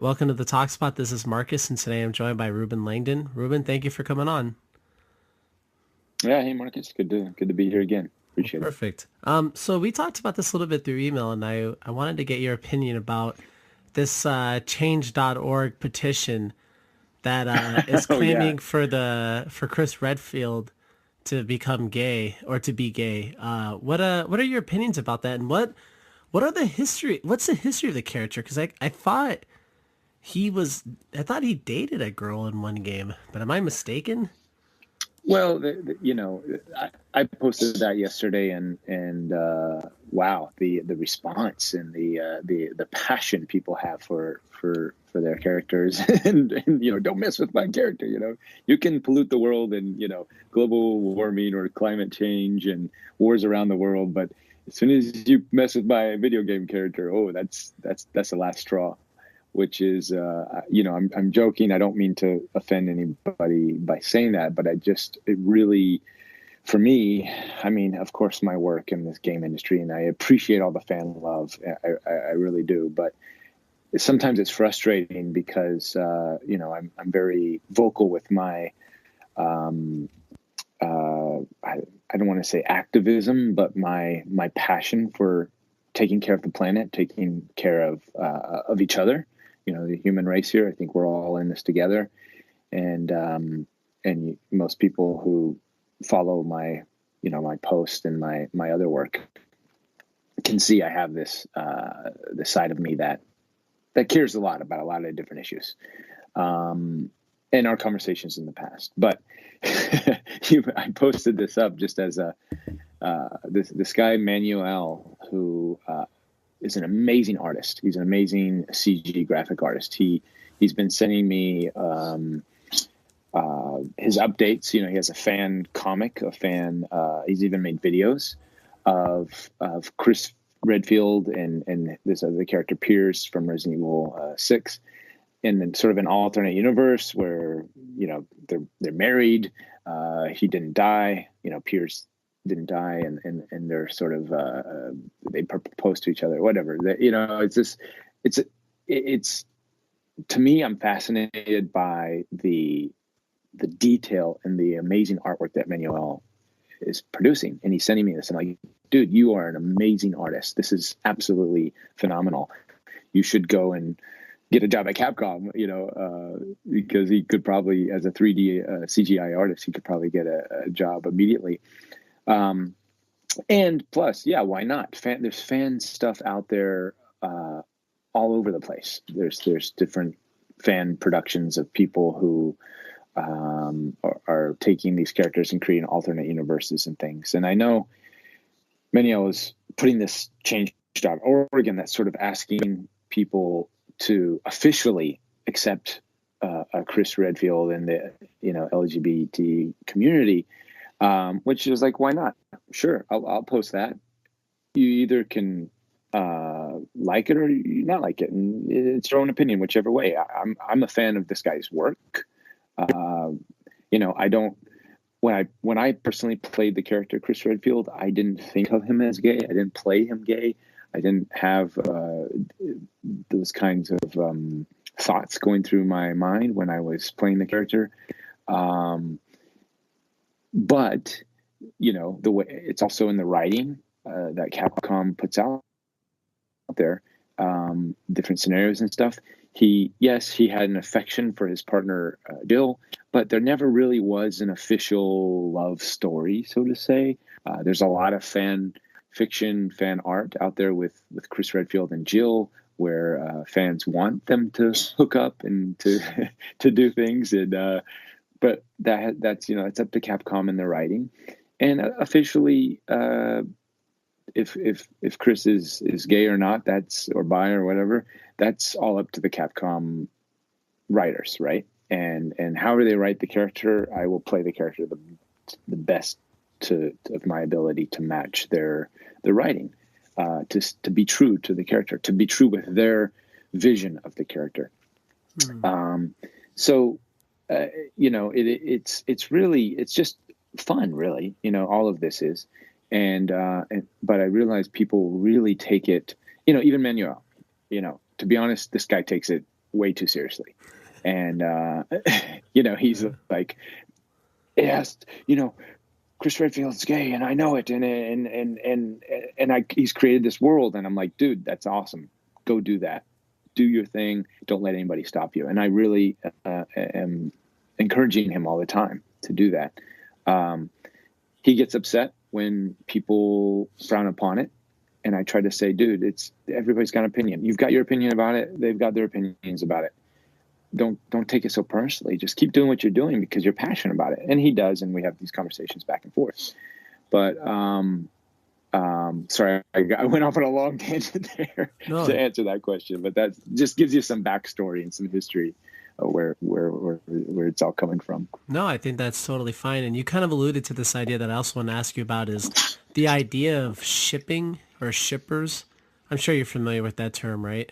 Welcome to the Talk Spot. This is Marcus, and today I'm joined by Reuben Langdon. Reuben, thank you for coming on. Yeah, hey Marcus, good to be here again. Well, Appreciate it. perfect. So we talked about this a little bit through email, and I wanted to get your opinion about this change.org petition that is Oh yeah. claiming for Chris Redfield to become gay or to be gay. What are your opinions about that, and what are the history? What's the history of the character? Because I thought he was I thought he dated a girl in one game, but am I mistaken? Well, I posted that yesterday, and wow, the response and the passion people have for their characters, and don't mess with my character. You can pollute the world, and global warming or climate change and wars around the world, but as soon as you mess with my video game character, oh, that's the last straw. Which is, I'm joking. I don't mean to offend anybody by saying that, but it really, for me, I mean, of course, my work in this game industry, and I appreciate all the fan love. I really do. But sometimes it's frustrating because, I'm very vocal with my, I don't want to say activism, but my passion for taking care of the planet, taking care of each other, the human race here. I think we're all in this together, and most people who follow my post and my other work can see I have this side of me that cares a lot about a lot of different issues, in our conversations in the past. But I posted this up just as this guy Manuel, who is an amazing artist. He's an amazing CG graphic artist. He's been sending me his updates. He has a fan comic, a fan. He's even made videos of Chris Redfield and this other character Pierce from Resident Evil 6, in sort of an alternate universe where they're married. He didn't die. Pierce didn't die, and they're sort of they propose to each other. Whatever. It's just it's to me. I'm fascinated by the detail and the amazing artwork that Manuel is producing, and he's sending me this. I'm like, dude, you are an amazing artist. This is absolutely phenomenal. You should go and get a job at Capcom, because he could probably, as a 3D CGI artist, he could probably get a job immediately. And plus, yeah, why not? There's fan stuff out there all over the place. There's different fan productions of people who are taking these characters and creating alternate universes and things. And I know Manuel is putting this change.org, and that's sort of asking people to officially accept Chris Redfield and the LGBT community, which is like, why not? Sure, I'll post that. You either can like it or not like it, and it's your own opinion, whichever way. I'm a fan of this guy's work. I don't. When I personally played the character Chris Redfield, I didn't think of him as gay. I didn't play him gay. I didn't have those kinds of thoughts going through my mind when I was playing the character. But the way it's also in the writing that Capcom puts out there, different scenarios and stuff. He had an affection for his partner Jill, but there never really was an official love story, so to say. There's a lot of fan fiction, fan art out there with Chris Redfield and Jill, where fans want them to hook up and to to do things, and but that's it's up to Capcom and the writing, and officially. If Chris is gay or not, or bi or whatever, that's all up to the Capcom writers, right? And however they write the character, I will play the character the best of my ability to match their writing, to be true to the character, to be true with their vision of the character. So it's just fun, really. All of this is. But I realize people really take it, even Manuel, to be honest, this guy takes it way too seriously. And, he's Yeah. like, yes, Chris Redfield's gay and I know it. He's created this world. And I'm like, dude, that's awesome. Go do that. Do your thing. Don't let anybody stop you. And I really am encouraging him all the time to do that. He gets upset when people frown upon it. And I try to say, dude, everybody's got an opinion. You've got your opinion about it. They've got their opinions about it. Don't take it so personally. Just keep doing what you're doing because you're passionate about it. And he does. And we have these conversations back and forth. But, sorry, I went off on a long tangent there No, to answer that question, but that just gives you some backstory and some history of where it's all coming from. no, I think that's totally fine. And you kind of alluded to this idea that I also want to ask you about is the idea of shipping or shippers. I'm sure you're familiar with that term, right?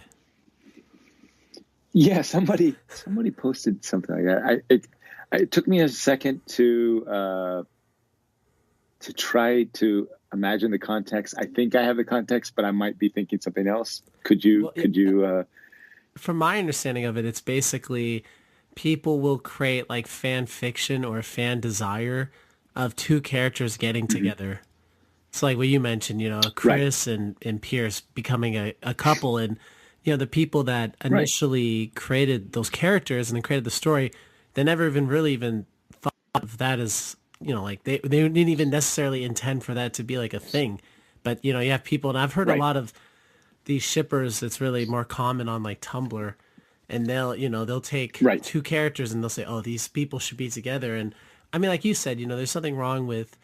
Yeah, somebody posted something like that. It took me a second to try to imagine the context. I think I have the context, but I might be thinking something else. Could you? From my understanding of it, it's basically people will create like fan fiction or fan desire of two characters getting Mhm. together. It's like what you mentioned, Right, Chris and Pierce becoming a couple, and the people that right, initially created those characters and then created the story, they never even really even thought of that as, like they didn't even necessarily intend for that to be like a thing. But you have people, and I've heard a right, lot of these shippers. It's really more common on like Tumblr, and they'll take right. two characters and they'll say, oh, these people should be together. And I mean, like you said, there's something wrong with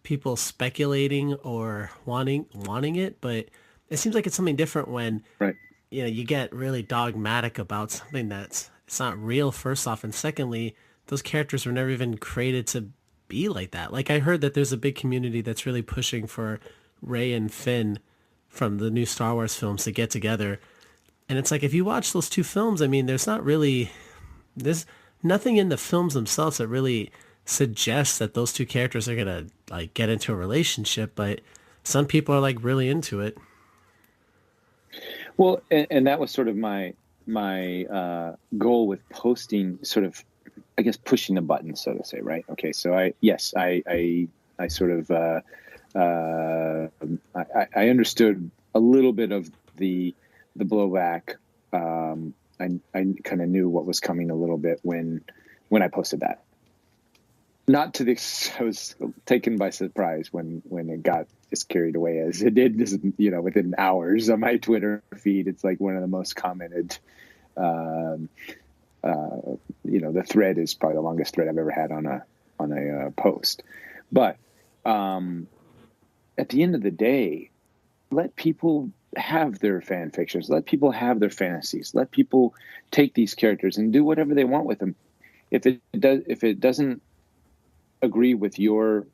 people speculating or wanting it, but it seems like it's something different when Right. you get really dogmatic about something that's it's not real, first off, and secondly, those characters were never even created to be like that. Like I heard that there's a big community that's really pushing for Rey and Finn from the new Star Wars films to get together. And it's like if you watch those two films, I mean, there's nothing in the films themselves that really suggests that those two characters are gonna like get into a relationship, but some people are like really into it. Well, and that was sort of my goal with posting, sort of, I guess, pushing the button, so to say, right? Okay, so I sort of I understood a little bit of the blowback. I kind of knew what was coming a little bit when I posted that. Not to the I was taken by surprise when it got as carried away as it did. Just, within hours on my Twitter feed, it's like one of the most commented. Um, the thread is probably the longest thread I've ever had on a post. But at the end of the day, let people have their fan fictions. Let people have their fantasies. Let people take these characters and do whatever they want with them. If it doesn't agree with your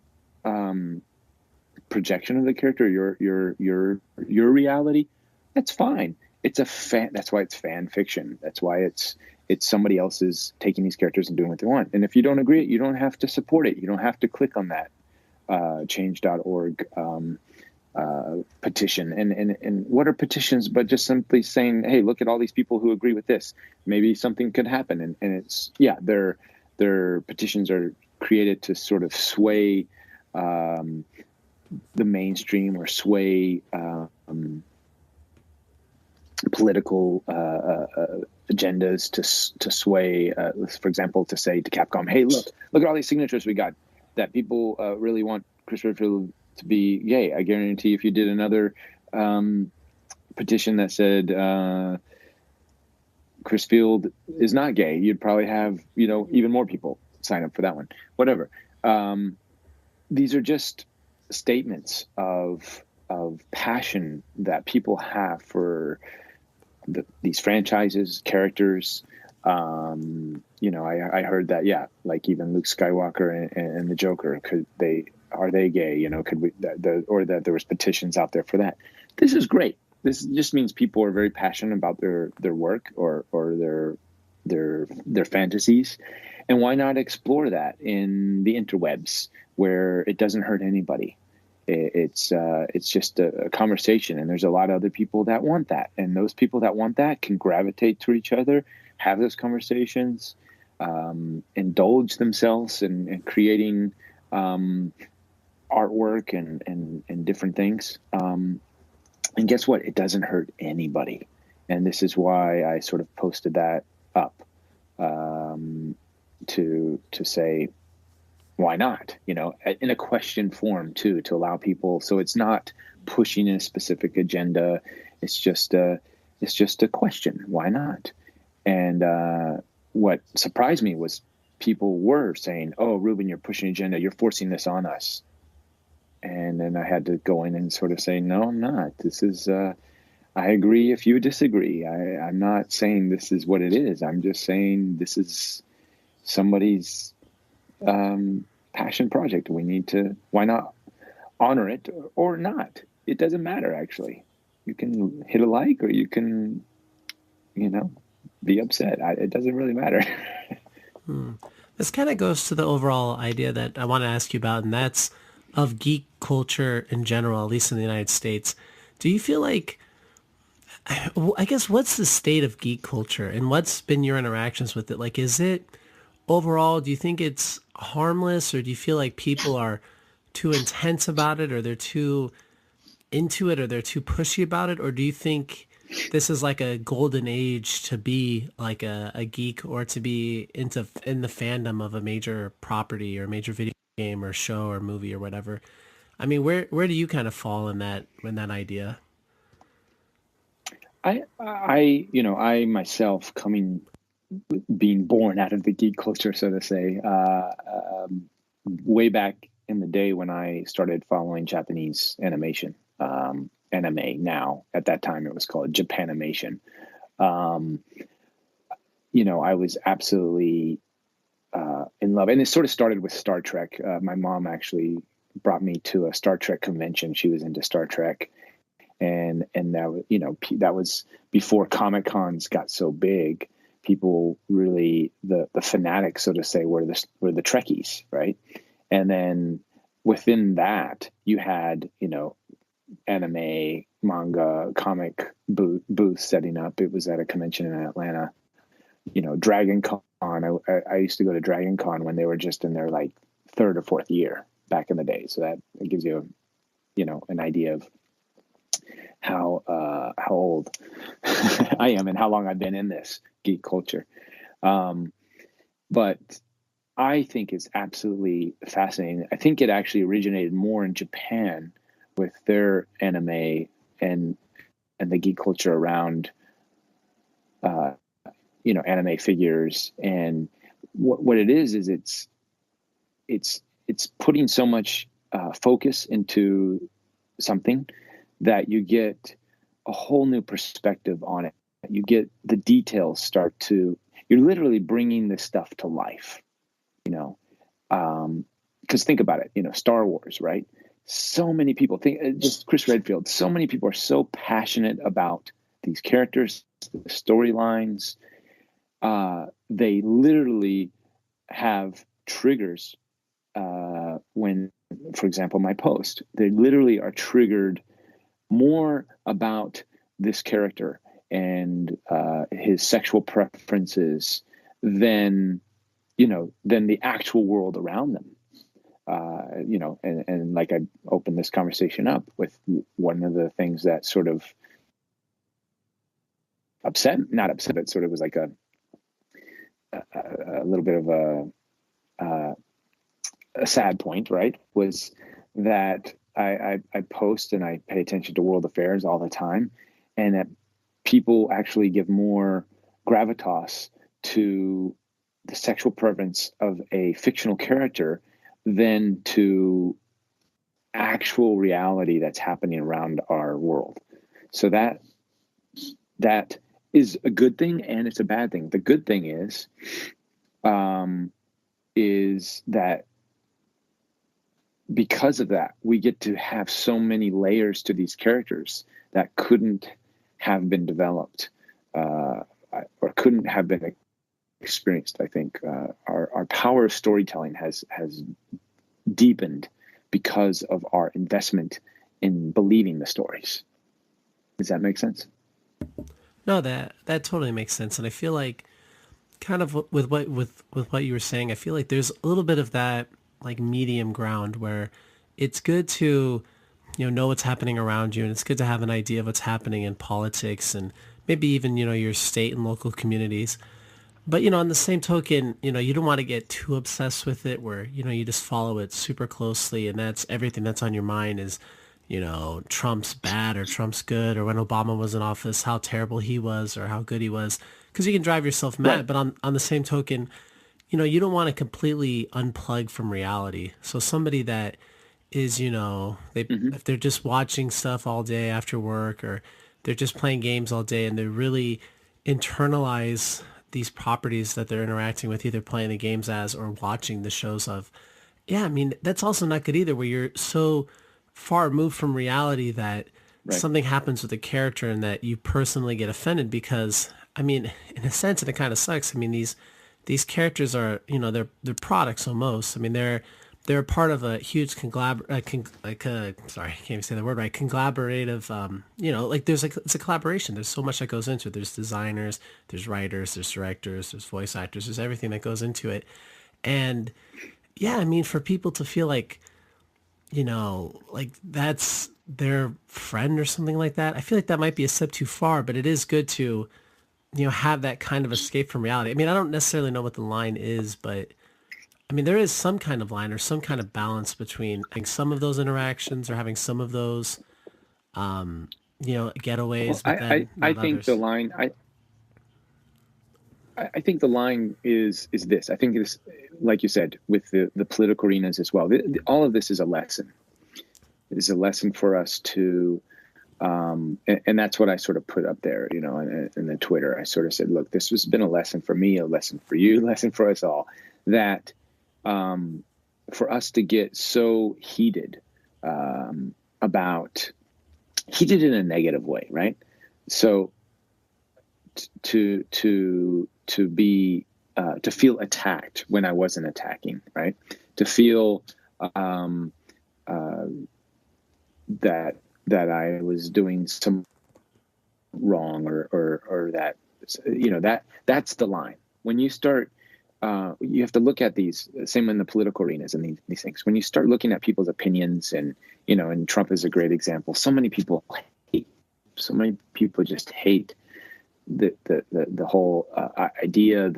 projection of the character, your reality, that's fine. That's why it's fan fiction. That's why it's somebody else's taking these characters and doing what they want. And if you don't agree, you don't have to support it. You don't have to click on that change.org petition. And what are petitions but just simply saying, hey, look at all these people who agree with this. Maybe something could happen. And it's, yeah, their petitions are created to sort of sway the mainstream or sway political agendas to sway, for example, to say to Capcom, hey, look at all these signatures we got that people really want Chris Redfield to be gay. I guarantee if you did another petition that said Chris Field is not gay, you'd probably have, even more people sign up for that one. Whatever. These are just statements of passion that people have for these franchises, characters. I heard that, yeah, like even Luke Skywalker and the Joker, are they gay? Could we, or that there was petitions out there for that. This is great. This just means people are very passionate about their work or their fantasies. And why not explore that in the interwebs where it doesn't hurt anybody? It's just a conversation, and there's a lot of other people that want that, and those people that want that can gravitate to each other have those conversations, indulge themselves in creating artwork and different things. And guess what? It doesn't hurt anybody. And this is why I sort of posted that up, to say, why not? In a question form too, to allow people. So it's not pushing a specific agenda. It's just a question. Why not? And what surprised me was people were saying, "Oh, Reuben, you're pushing agenda. You're forcing this on us." And then I had to go in and sort of say, "No, I'm not. This is. I agree if you disagree. I'm not saying this is what it is. I'm just saying this is somebody's passion project. We need to. Why not honor it or not? It doesn't matter. Actually, you can hit a like or you can, be upset. It doesn't really matter." This kind of goes to the overall idea that I want to ask you about, and that's of geek culture in general, at least in the United States. Do you feel like, I guess, what's the state of geek culture and what's been your interactions with it? Like, is it overall, do you think it's harmless, or do you feel like people are too intense about it, or they're too into it, or they're too pushy about it? Or do you think this is like a golden age to be like a geek, or to be in the fandom of a major property or major video game or show or movie or whatever? I mean, where do you kind of fall in that idea? I myself, being born out of the geek culture, so to say, way back in the day when I started following Japanese animation, anime now. At that time, it was called Japanimation. I was absolutely in love. And it sort of started with Star Trek. My mom actually brought me to a Star Trek convention. She was into Star Trek. And that was before Comic Cons got so big. People really, the fanatics, so to say, were the Trekkies, right? And then within that, you had anime, manga, comic booths setting up. It was at a convention in Atlanta. Dragon Con. I used to go to Dragon Con when they were just in their like third or fourth year back in the day. So that gives you an idea of how old I am and how long I've been in this geek culture. But I think it's absolutely fascinating. I think it actually originated more in Japan with their anime and the geek culture around anime figures. And what it is it's putting so much focus into something that you get a whole new perspective on it. You get the details you're literally bringing this stuff to life, because think about it, Star Wars, right? So many people just Chris Redfield, so many people are so passionate about these characters, the storylines. They literally have triggers when, for example, my post, they literally are triggered more about this character and his sexual preferences than the actual world around them. And like I opened this conversation up with one of the things that sort of not upset, but sort of was like a little bit of a sad point, right? Was that I post and I pay attention to world affairs all the time, and that people actually give more gravitas to the sexual preference of a fictional character than to actual reality that's happening around our world. So that is a good thing and it's a bad thing. The good thing is that because of that, we get to have so many layers to these characters that couldn't have been developed or couldn't have been experienced. I think our power of storytelling has deepened because of our investment in believing the stories. Does that make sense? No, that totally makes sense. And I feel like kind of with what you were saying, I feel like there's a little bit of that like medium ground where it's good to know what's happening around you, and it's good to have an idea of what's happening in politics and maybe even your state and local communities. But on the same token, you don't want to get too obsessed with it where you just follow it super closely, and that's everything that's on your mind is Trump's bad or Trump's good, or when Obama was in office, how terrible he was or how good he was, because you can drive yourself Right. mad. But on the same token, you don't want to completely unplug from reality. So somebody that is, they Hmm. if they're just watching stuff all day after work, or they're just playing games all day, and they really internalize these properties that they're interacting with, either playing the games as or watching the shows of. Yeah, I mean, that's also not good either, where you're so far removed from reality that Right. something happens with a character and that you personally get offended because, I mean, in a sense, and it kind of sucks. I mean, these characters are, they're products almost. I mean, they're a part of a huge sorry, I can't even say the word right, conglaborative, like there's like, it's a collaboration. There's so much that goes into it. There's designers, there's writers, there's directors, there's voice actors, there's everything that goes into it. And yeah, I mean, for people to feel like, like that's their friend or something like that, I feel like that might be a step too far, but it is good to, have that kind of escape from reality. I mean, I don't necessarily know what the line is, but I mean, there is some kind of line or some kind of balance between having some of those interactions or having some of those, Well, getaways, but then I not think the others. line I think the line is this. I think this, like you said, with the political arenas as well. All of this is a lesson. It is a lesson for us to, and that's what I sort of put up there, in the Twitter. I sort of said, look, this has been a lesson for me, a lesson for you, a lesson for us all, that for us to get so heated about heated in a negative way, right? So to be to feel attacked when I wasn't attacking, right? To feel um, uh, that I was doing some wrong, or that that's the line. When you start, you have to look at these. Same in the political arenas and these things. When you start looking at people's opinions, and Trump is a great example. So many people just hate the whole idea.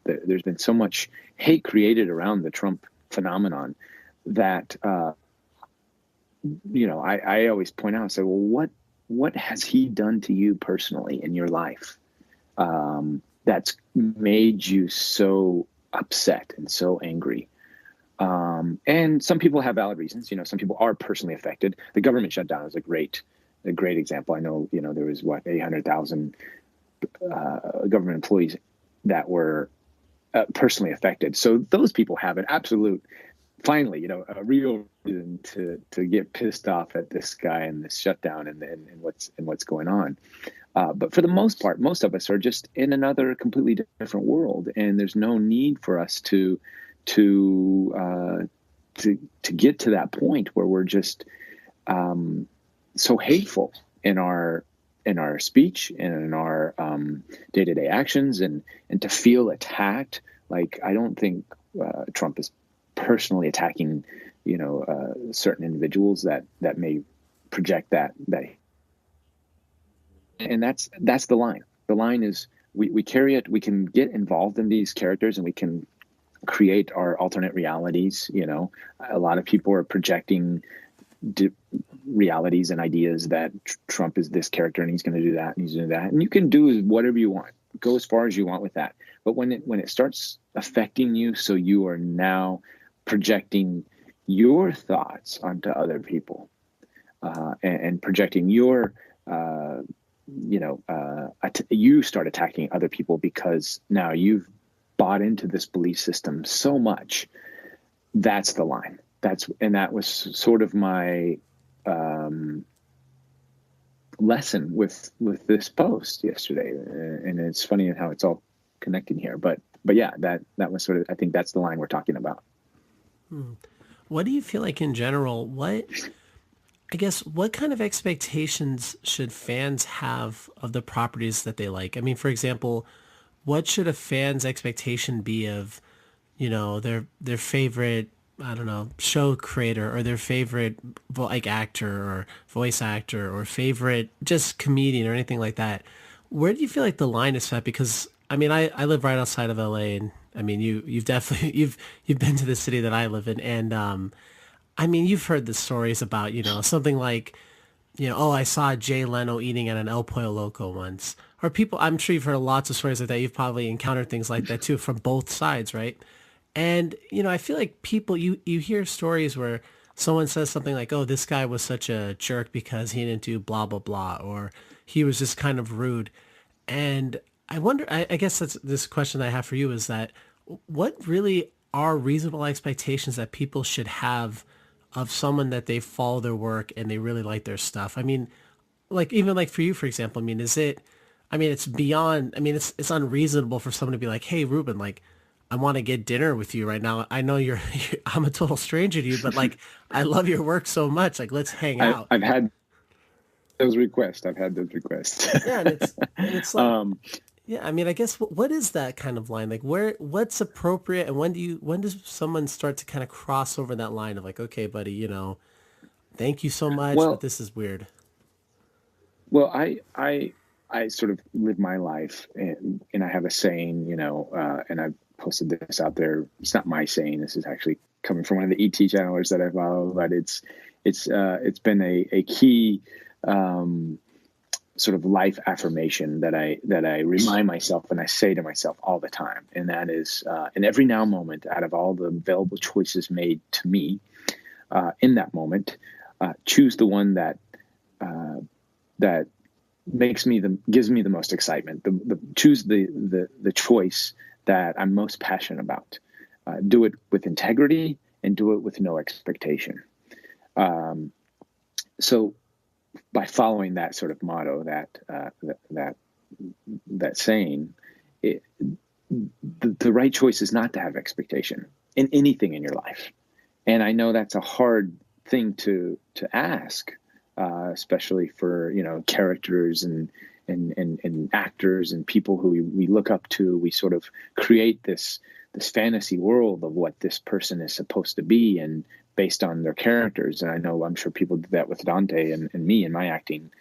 There's been so much hate created around the Trump phenomenon that I always point out and say, well, what has he done to you personally in your life that's made you so upset and so angry? And some people have valid reasons. Some people are personally affected. The government shutdown is a great example. I know, there was 800,000 government employees that were personally affected. So those people have an absolute, finally, a real reason to get pissed off at this guy and this shutdown and what's going on. But for the most part, most of us are just in another completely different world, and there's no need for us to get to that point where we're just so hateful in our speech and in our day-to-day actions, and to feel attacked. Like, I don't think Trump is personally attacking certain individuals that may project that, and that's the line. The line is, we carry it. We can get involved in these characters, and we can create our alternate realities. A lot of people are projecting realities and ideas that Trump is this character and he's going to do that and he's going to do that, and you can do whatever you want, go as far as you want with that. But when it starts affecting you, so you are now projecting your thoughts onto other people, and projecting your you start attacking other people because now you've bought into this belief system so much. That's the line. That was sort of my lesson with this post yesterday, and it's funny how it's all connecting here. But yeah, that was sort of, I think that's the line we're talking about. What do you feel like in general? I guess, what kind of expectations should fans have of the properties that they like? I mean, for example, what should a fan's expectation be of, their favorite, I don't know, show creator, or their favorite like actor or voice actor or favorite just comedian or anything like that? Where do you feel like the line is set? Because I mean, I live right outside of LA, and I mean, you've definitely you've been to the city that I live in, and I mean, you've heard the stories about, something like, oh, I saw Jay Leno eating at an El Pollo Loco once. Or people, I'm sure you've heard lots of stories like that. You've probably encountered things like that too from both sides, right? And, I feel like people, you hear stories where someone says something like, oh, this guy was such a jerk because he didn't do blah, blah, blah, or he was just kind of rude. And I wonder, I guess that's this question I have for you is that what really are reasonable expectations that people should have of someone that they follow their work and they really like their stuff? I mean, like even like for you, for example, I mean, I mean, it's beyond, I mean, it's unreasonable for someone to be like, hey, Ruben, like, I want to get dinner with you right now. I know I'm a total stranger to you, but like, I love your work so much. Like, let's hang out. I've had those requests. I've had those requests. Yeah. And it's like, um, yeah, I mean, I guess what is that kind of line? Like what's appropriate and when does someone start to kind of cross over that line of like, okay, buddy, thank you so much, but well, this is weird. well, I sort of live my life, and I have a saying, and I've posted this out there. It's not my saying. This is actually coming from one of the ET channelers that I follow, but it's been a key sort of life affirmation that I remind myself and I say to myself all the time, and that is, in every now moment, out of all the available choices made to me in that moment, choose the one that gives me the most excitement. Choose the choice that I'm most passionate about. Do it with integrity and do it with no expectation. So by following that sort of motto, that saying, the right choice is not to have expectation in anything in your life. And I know that's a hard thing to ask, especially for characters and actors and people who we look up to. We sort of create this fantasy world of what this person is supposed to be, and based on their characters. And I'm sure people do that with Dante and me in my acting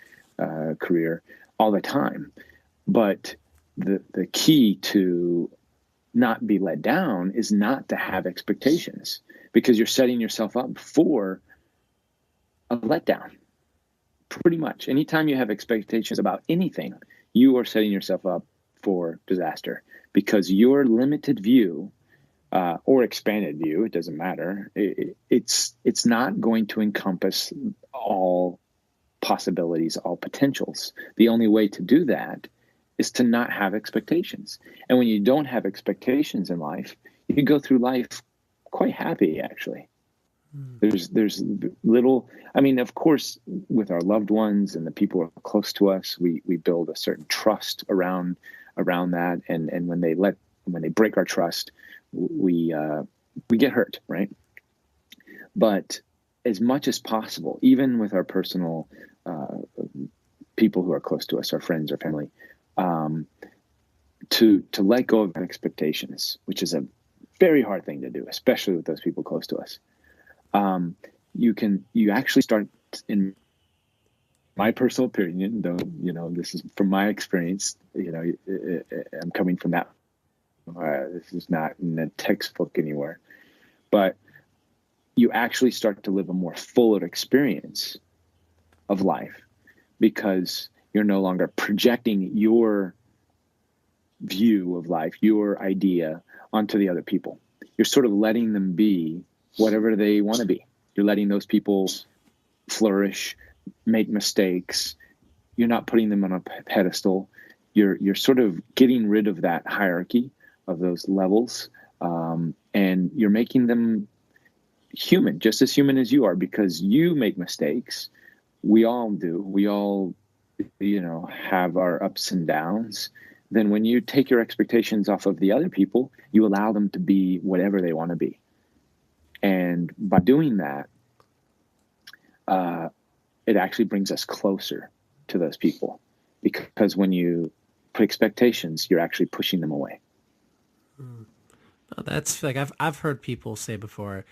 career all the time. But the key to not be let down is not to have expectations, because you're setting yourself up for a letdown. Pretty much anytime you have expectations about anything, you are setting yourself up for disaster, because your limited view or expanded view, it doesn't matter, it's not going to encompass all possibilities, all potentials. The only way to do that is to not have expectations. And when you don't have expectations in life, you can go through life quite happy, actually. There's little, I mean, of course, with our loved ones and the people who are close to us, we build a certain trust around that. And when they break our trust, we get hurt, right? But as much as possible, even with our personal people who are close to us, our friends, our family, to let go of expectations, which is a very hard thing to do, especially with those people close to us. You actually start, in my personal opinion, though, this is from my experience, I'm coming from that. This is not in a textbook anywhere, but you actually start to live a more fuller experience of life, because you're no longer projecting your view of life, your idea, onto the other people. You're sort of letting them be whatever they want to be. You're letting those people flourish, make mistakes. You're not putting them on a pedestal. You're sort of getting rid of that hierarchy of those levels, and you're making them human, just as human as you are, because you make mistakes. We all do. We all, have our ups and downs. Then when you take your expectations off of the other people, you allow them to be whatever they want to be. And by doing that, it actually brings us closer to those people, because when you put expectations, you're actually pushing them away. Oh, that's like I've heard people say before,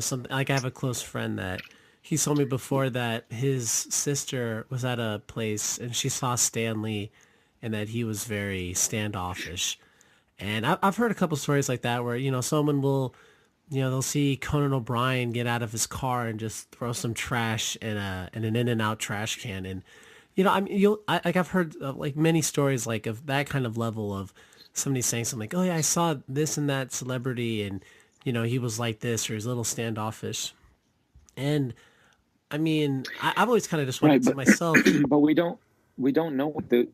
some like I have a close friend that he told me before that his sister was at a place and she saw Stanley and that he was very standoffish. And I've heard a couple stories like that where, someone will, they'll see Conan O'Brien get out of his car and just throw some trash in an In-N-Out trash can. And, like I've heard like many stories like of that kind of level of somebody saying something like, oh yeah, I saw this and that celebrity and, he was like this or he's a little standoffish. And I mean, I've always kind of just Right. wondered to But, myself, but we don't know what the,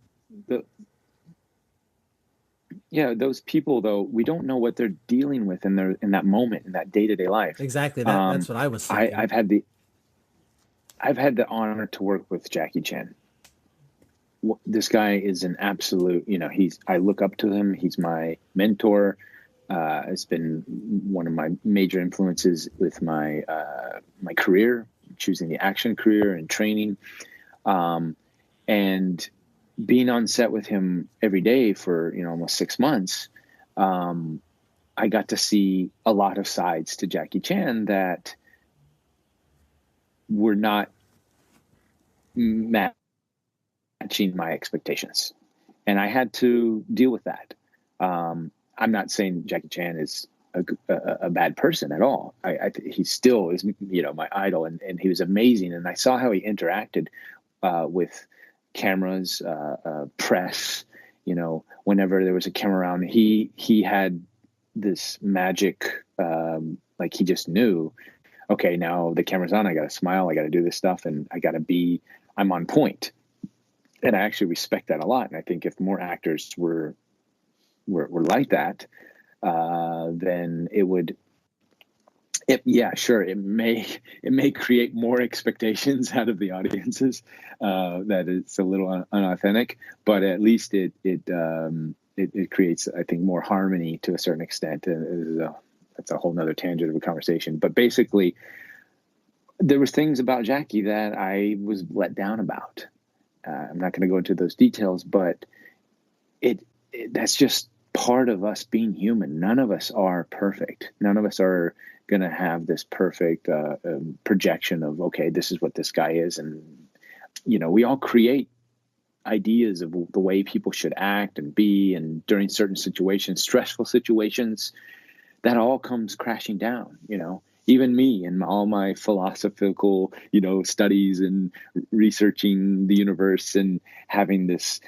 yeah, those people though, we don't know what they're dealing with in that moment, in that day-to-day life. exactly that's Um, what I was I, thinking. I've had the honor to work with Jackie Chan. This guy is an absolute, I look up to him. He's my mentor. It's been one of my major influences with my career, choosing the action career and training. And being on set with him every day for, almost 6 months, I got to see a lot of sides to Jackie Chan that were not matching my expectations. And I had to deal with that. I'm not saying Jackie Chan is a bad person at all. He still is, my idol, and he was amazing. And I saw how he interacted with cameras, press. Whenever there was a camera around, he had this magic. Like he just knew, okay, now the camera's on. I got to smile. I got to do this stuff, and I'm on point. And I actually respect that a lot. And I think if more actors were like that, then yeah, sure, it may create more expectations out of the audiences, that it's a little unauthentic, but at least it creates, I think, more harmony to a certain extent. That's a whole nother tangent of a conversation. But basically, there was things about Jackie that I was let down about. I'm not going to go into those details, but that's just part of us being human. None of us are perfect. None of us are going to have this perfect projection of, okay, this is what this guy is. And, we all create ideas of the way people should act and be. And during certain situations, stressful situations, that all comes crashing down, Even me and all my philosophical, studies and researching the universe and having this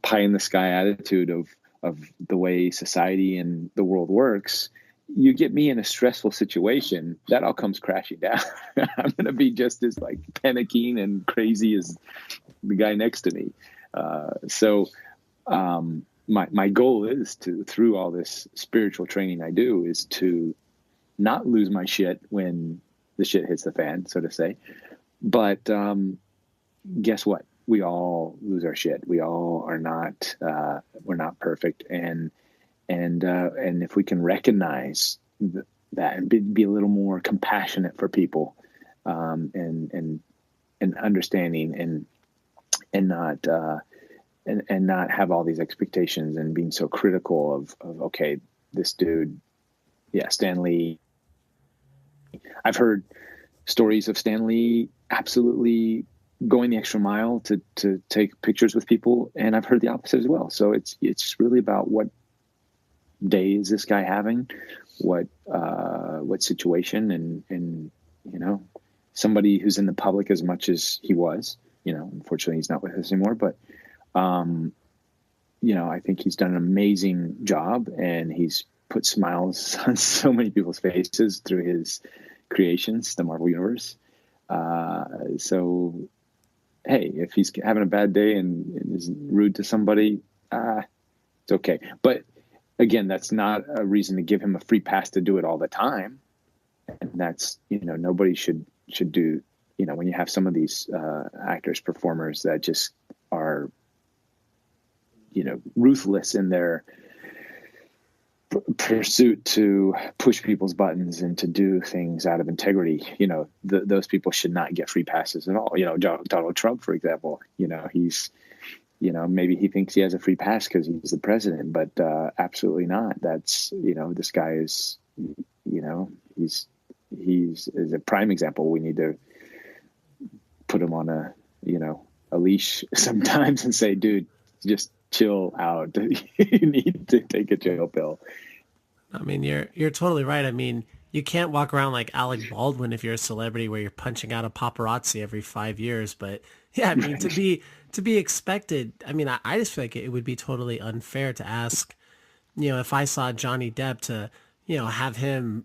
pie in the sky attitude of the way society and the world works, you get me in a stressful situation, that all comes crashing down. I'm going to be just as panicking and crazy as the guy next to me. So my goal is to, through all this spiritual training I do, is to not lose my shit when the shit hits the fan, so to say. But guess what? We all lose our shit. We all are not, we're not perfect. And if we can recognize that and be a little more compassionate for people, and understanding and not have all these expectations and being so critical of okay, this dude, yeah, Stan Lee. I've heard stories of Stan Lee absolutely going the extra mile to take pictures with people, and I've heard the opposite as well. So it's really about what day is this guy having, what situation, and somebody who's in the public as much as he was. Unfortunately, he's not with us anymore, but I think he's done an amazing job, and he's put smiles on so many people's faces through his creations, the Marvel Universe. So, hey, if he's having a bad day and is rude to somebody, it's okay. But again, that's not a reason to give him a free pass to do it all the time. And that's, nobody should do, when you have some of these actors, performers that just are, ruthless in their pursuit to push people's buttons and to do things out of integrity. Those people should not get free passes at all. Donald Trump, for example, he's maybe he thinks he has a free pass because he's the president, but absolutely not. That's, this guy is, he's is a prime example. We need to put him on a leash sometimes and say, dude, just chill out. You need to take a chill pill. I mean, you're totally right. I mean, you can't walk around like Alec Baldwin if you're a celebrity where you're punching out a paparazzi every 5 years. But yeah, I mean, Right. to be expected. I mean, I just feel like it would be totally unfair to ask, if I saw Johnny Depp to, have him,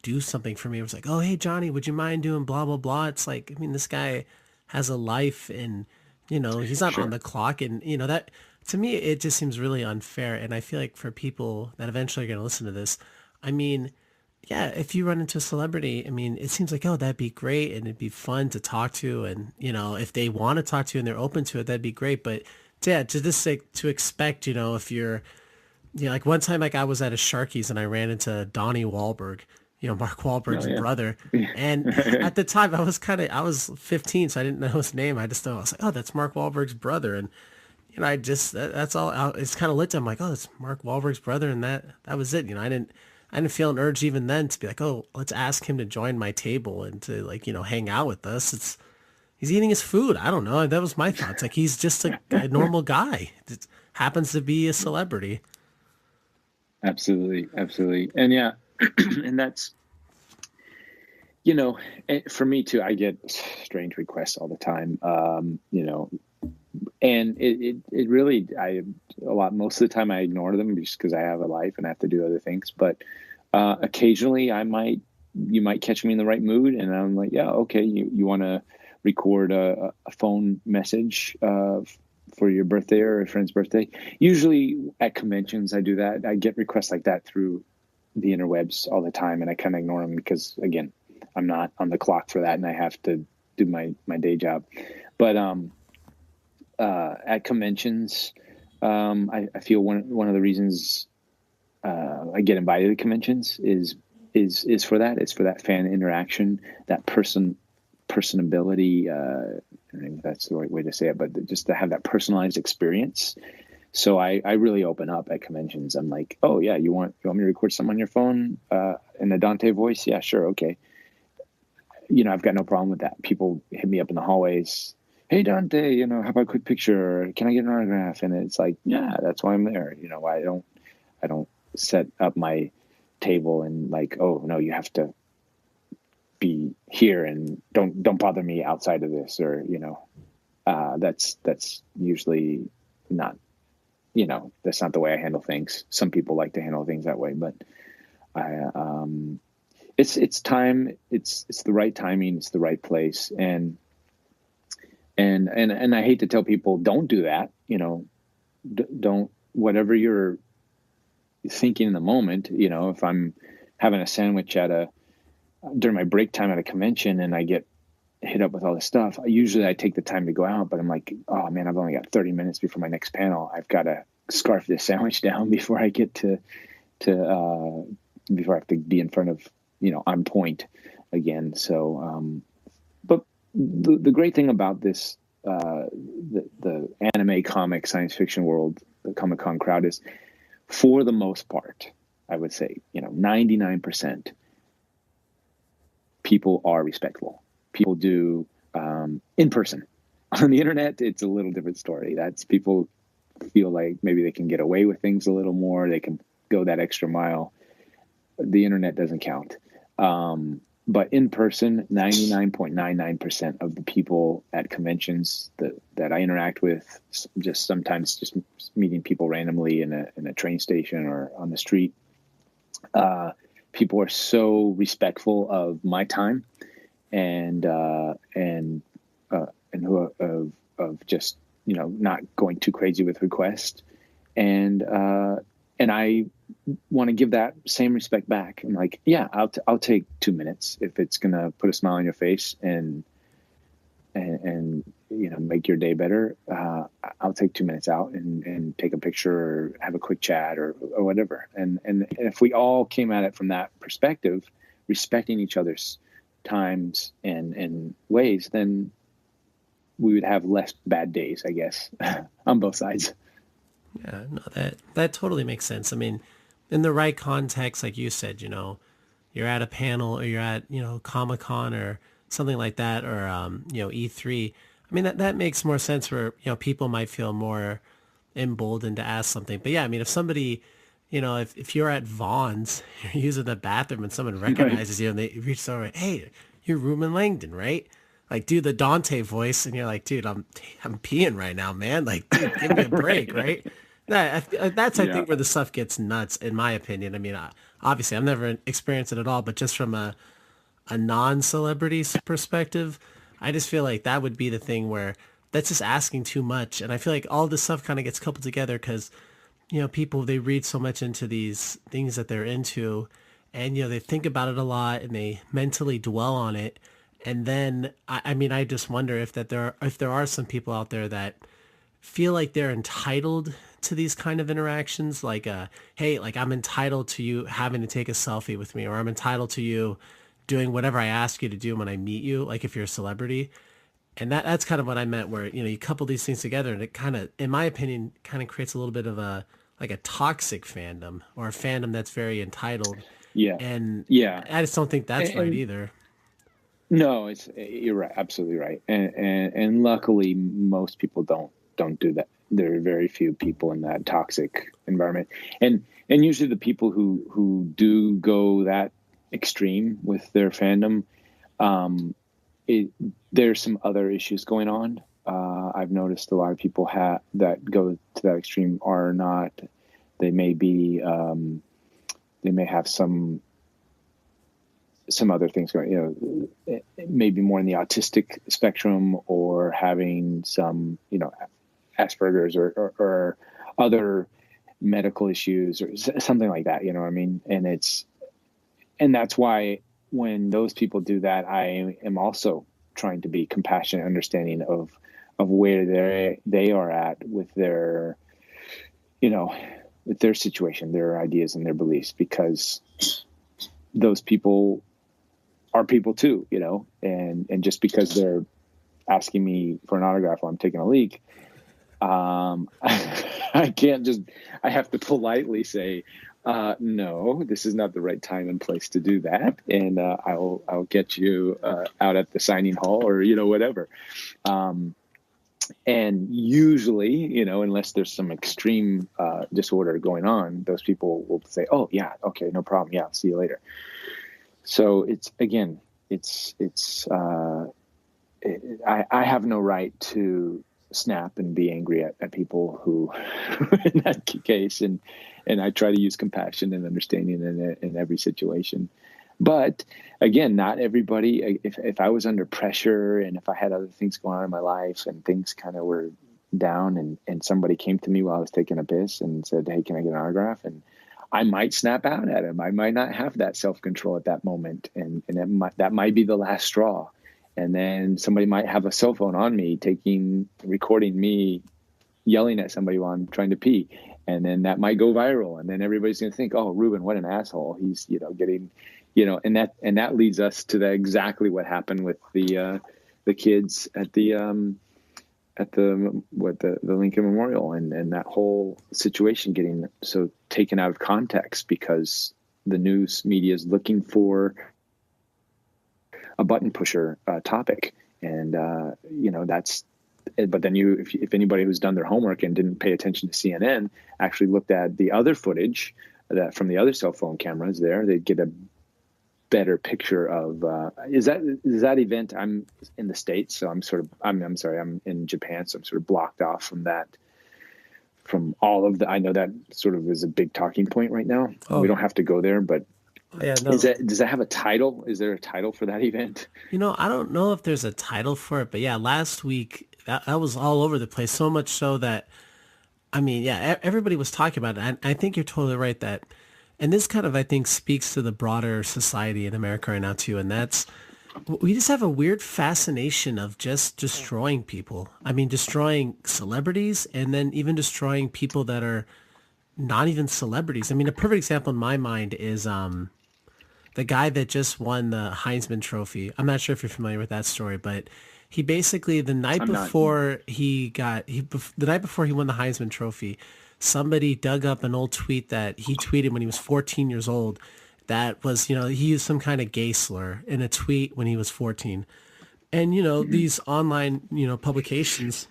do something for me. It was like, oh, hey, Johnny, would you mind doing blah, blah, blah? It's like, I mean, this guy has a life and, he's not on Sure. the clock. And, that to me, it just seems really unfair. And I feel like for people that eventually are going to listen to this, I mean, yeah, if you run into a celebrity, I mean, it seems like, oh, that'd be great and it'd be fun to talk to. And, if they want to talk to you and they're open to it, that'd be great. But yeah, to this, like, to expect, if you're, yeah, like one time, like I was at a Sharky's and I ran into Donnie Wahlberg, Mark Oh Wahlberg's yeah. brother. And Yeah. at the time I was 15, so I didn't know his name. I just thought, I was like, oh, that's Mark Wahlberg's brother. And, I just, that's all, it's kind of lit to him like, oh, that's Mark Wahlberg's brother. And that was it. I didn't feel an urge even then to be like, oh, let's ask him to join my table and to like, hang out with us. He's eating his food. I don't know. That was my thoughts. Like he's just a normal guy. Just happens to be a celebrity. Absolutely, absolutely. And yeah, and that's, for me too, I get strange requests all the time. And it really, most of the time I ignore them just because I have a life and I have to do other things. But occasionally you might catch me in the right mood and I'm like, yeah, okay, you want to record a phone message for your birthday or a friend's birthday. Usually at conventions, I do that. I get requests like that through the interwebs all the time, and I kind of ignore them because, again, I'm not on the clock for that, and I have to do my day job. But at conventions, I feel one of the reasons I get invited to conventions is for that. It's for that fan interaction, that personability. I don't know if that's the right way to say it, but just to have that personalized experience. So I really open up at conventions. I'm like, oh yeah, you want me to record something on your phone in a Dante voice? Yeah, sure, okay. I've got no problem with that. People hit me up in the hallways. Hey Dante, how about a quick picture? Can I get an autograph? And it's like, yeah, that's why I'm there. I don't set up my table and like, oh no, you have to be here and don't bother me outside of this, or that's usually not, that's not the way I handle things. Some people like to handle things that way, but I it's time, it's the right timing, it's the right place. And I hate to tell people don't do that, don't, whatever you're thinking in the moment, if I'm having a sandwich during my break time at a convention and I get hit up with all this stuff, usually I take the time to go out, but I'm like, oh man, I've only got 30 minutes before my next panel. I've got to scarf this sandwich down before I get to before I have to be in front of, on point again. So, but the great thing about this, the anime, comic, science fiction world, the Comic-Con crowd is, for the most part, I would say, 99%, people are respectful. People do, in person. On the internet, it's a little different story. That's, people feel like maybe they can get away with things a little more. They can go that extra mile. The internet doesn't count. But in person, 99.99% of the people at conventions that I interact with, just sometimes just meeting people randomly in a train station or on the street, people are so respectful of my time and who of just, not going too crazy with requests, and I want to give that same respect back. I'm like, yeah, I'll take 2 minutes if it's gonna put a smile on your face and make your day better. I'll take 2 minutes out and take a picture or have a quick chat or whatever. And if we all came at it from that perspective, respecting each other's times and ways, then we would have less bad days, I guess, on both sides. Yeah, no, that totally makes sense. I mean, in the right context, like you said, you're at a panel or you're at, Comic Con or something like that, or E3. I mean, that makes more sense where, people might feel more emboldened to ask something. But yeah, I mean, if somebody, if you're at Vaughn's, you're using the bathroom and someone Right. recognizes you and they reach over, hey, you're Reuben Langdon, right? Like, do the Dante voice, and you're like, dude, I'm peeing right now, man. Like, dude, give me a Right. break, Right. right? That's I Yeah. think where the stuff gets nuts, in my opinion. I mean, obviously, I've never experienced it at all, but just from a non-celebrity perspective, I just feel like that would be the thing where that's just asking too much, and I feel like all this stuff kind of gets coupled together because people they read so much into these things that they're into, and they think about it a lot and they mentally dwell on it, and then I mean I just wonder if there are some people out there that feel like they're entitled to these kind of interactions, like hey, like I'm entitled to you having to take a selfie with me, or I'm entitled to you doing whatever I ask you to do when I meet you, like if you're a celebrity. And that's kind of what I meant, where you couple these things together and it kind of, in my opinion, kind of creates a little bit of a like a toxic fandom, or a fandom that's very entitled. Yeah. And Yeah. I just don't think that's right And either. no, it's you're right, absolutely right. And luckily, most people don't do that. There are very few people in that toxic environment, and usually the people who do go that extreme with their fandom, um, it, there's some other issues going on. I've noticed a lot of people that go to that extreme are not. They may be. They may have some other things going, maybe more in the autistic spectrum, or having some, Asperger's, or other medical issues, or something like that. You know what I mean? And that's why when those people do that, I am also trying to be compassionate, understanding of where they are at you know, with their situation, their ideas and their beliefs, because those people are people too, and just because they're asking me for an autograph while I'm taking a leak, I can't just, I have to politely say, no, this is not the right time and place to do that. And, I'll get you, out at the signing hall, or, whatever. And usually, unless there's some extreme, disorder going on, those people will say, oh yeah, okay, no problem. Yeah. See you later. So I have no right to snap and be angry at people who, in that case, and I try to use compassion and understanding in every situation. But again, not everybody. If I was under pressure, and if I had other things going on in my life and things kind of were down, and somebody came to me while I was taking a piss and said, "Hey, can I get an autograph?" And I might snap out at him. I might not have that self-control at that moment, and that might be the last straw. And then somebody might have a cell phone on me, recording me yelling at somebody while I'm trying to pee, and then that might go viral, and then everybody's going to think, "Oh, Reuben, what an asshole! He's getting, and that leads us to exactly what happened with the kids at the Lincoln Memorial, and that whole situation getting so taken out of context because the news media is looking for a button pusher topic, and that's. But then if anybody who's done their homework and didn't pay attention to CNN actually looked at the other footage that from the other cell phone cameras there, they'd get a better picture of is that event. I'm in the States, so I'm sorry, I'm in Japan, so I'm sort of blocked off from that, from all of the. I know that sort of is a big talking point right now. Oh We don't have to go there, but yeah, no. does that have a title? Is there a title for that event? I don't know if there's a title for it, but yeah, last week that was all over the place. So much so that, I mean, yeah, everybody was talking about it. And I think you're totally right that, and this kind of, I think, speaks to the broader society in America right now too. And that's, we just have a weird fascination of just destroying people. I mean, destroying celebrities, and then even destroying people that are not even celebrities. I mean, a perfect example in my mind is the guy that just won the Heisman Trophy. I'm not sure if you're familiar with that story, but He basically the night I'm not. before the night before he won the Heisman Trophy, somebody dug up an old tweet that he tweeted when he was 14 years old. That was, he used some kind of gay slur in a tweet when he was 14. And Mhm. these online publications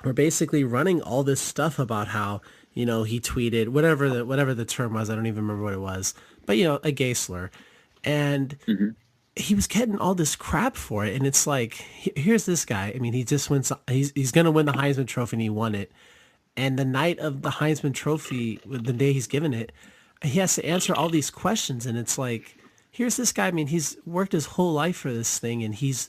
were basically running all this stuff about how he tweeted whatever the term was. I don't even remember what it was, but a gay slur, and Mhm. he was getting all this crap for it. And it's like, here's this guy. I mean, he just wins. He's gonna win the Heisman Trophy, and he won it. And the night of the Heisman Trophy, the day he's given it, he has to answer all these questions. And it's like, here's this guy. I mean, he's worked his whole life for this thing, and he's,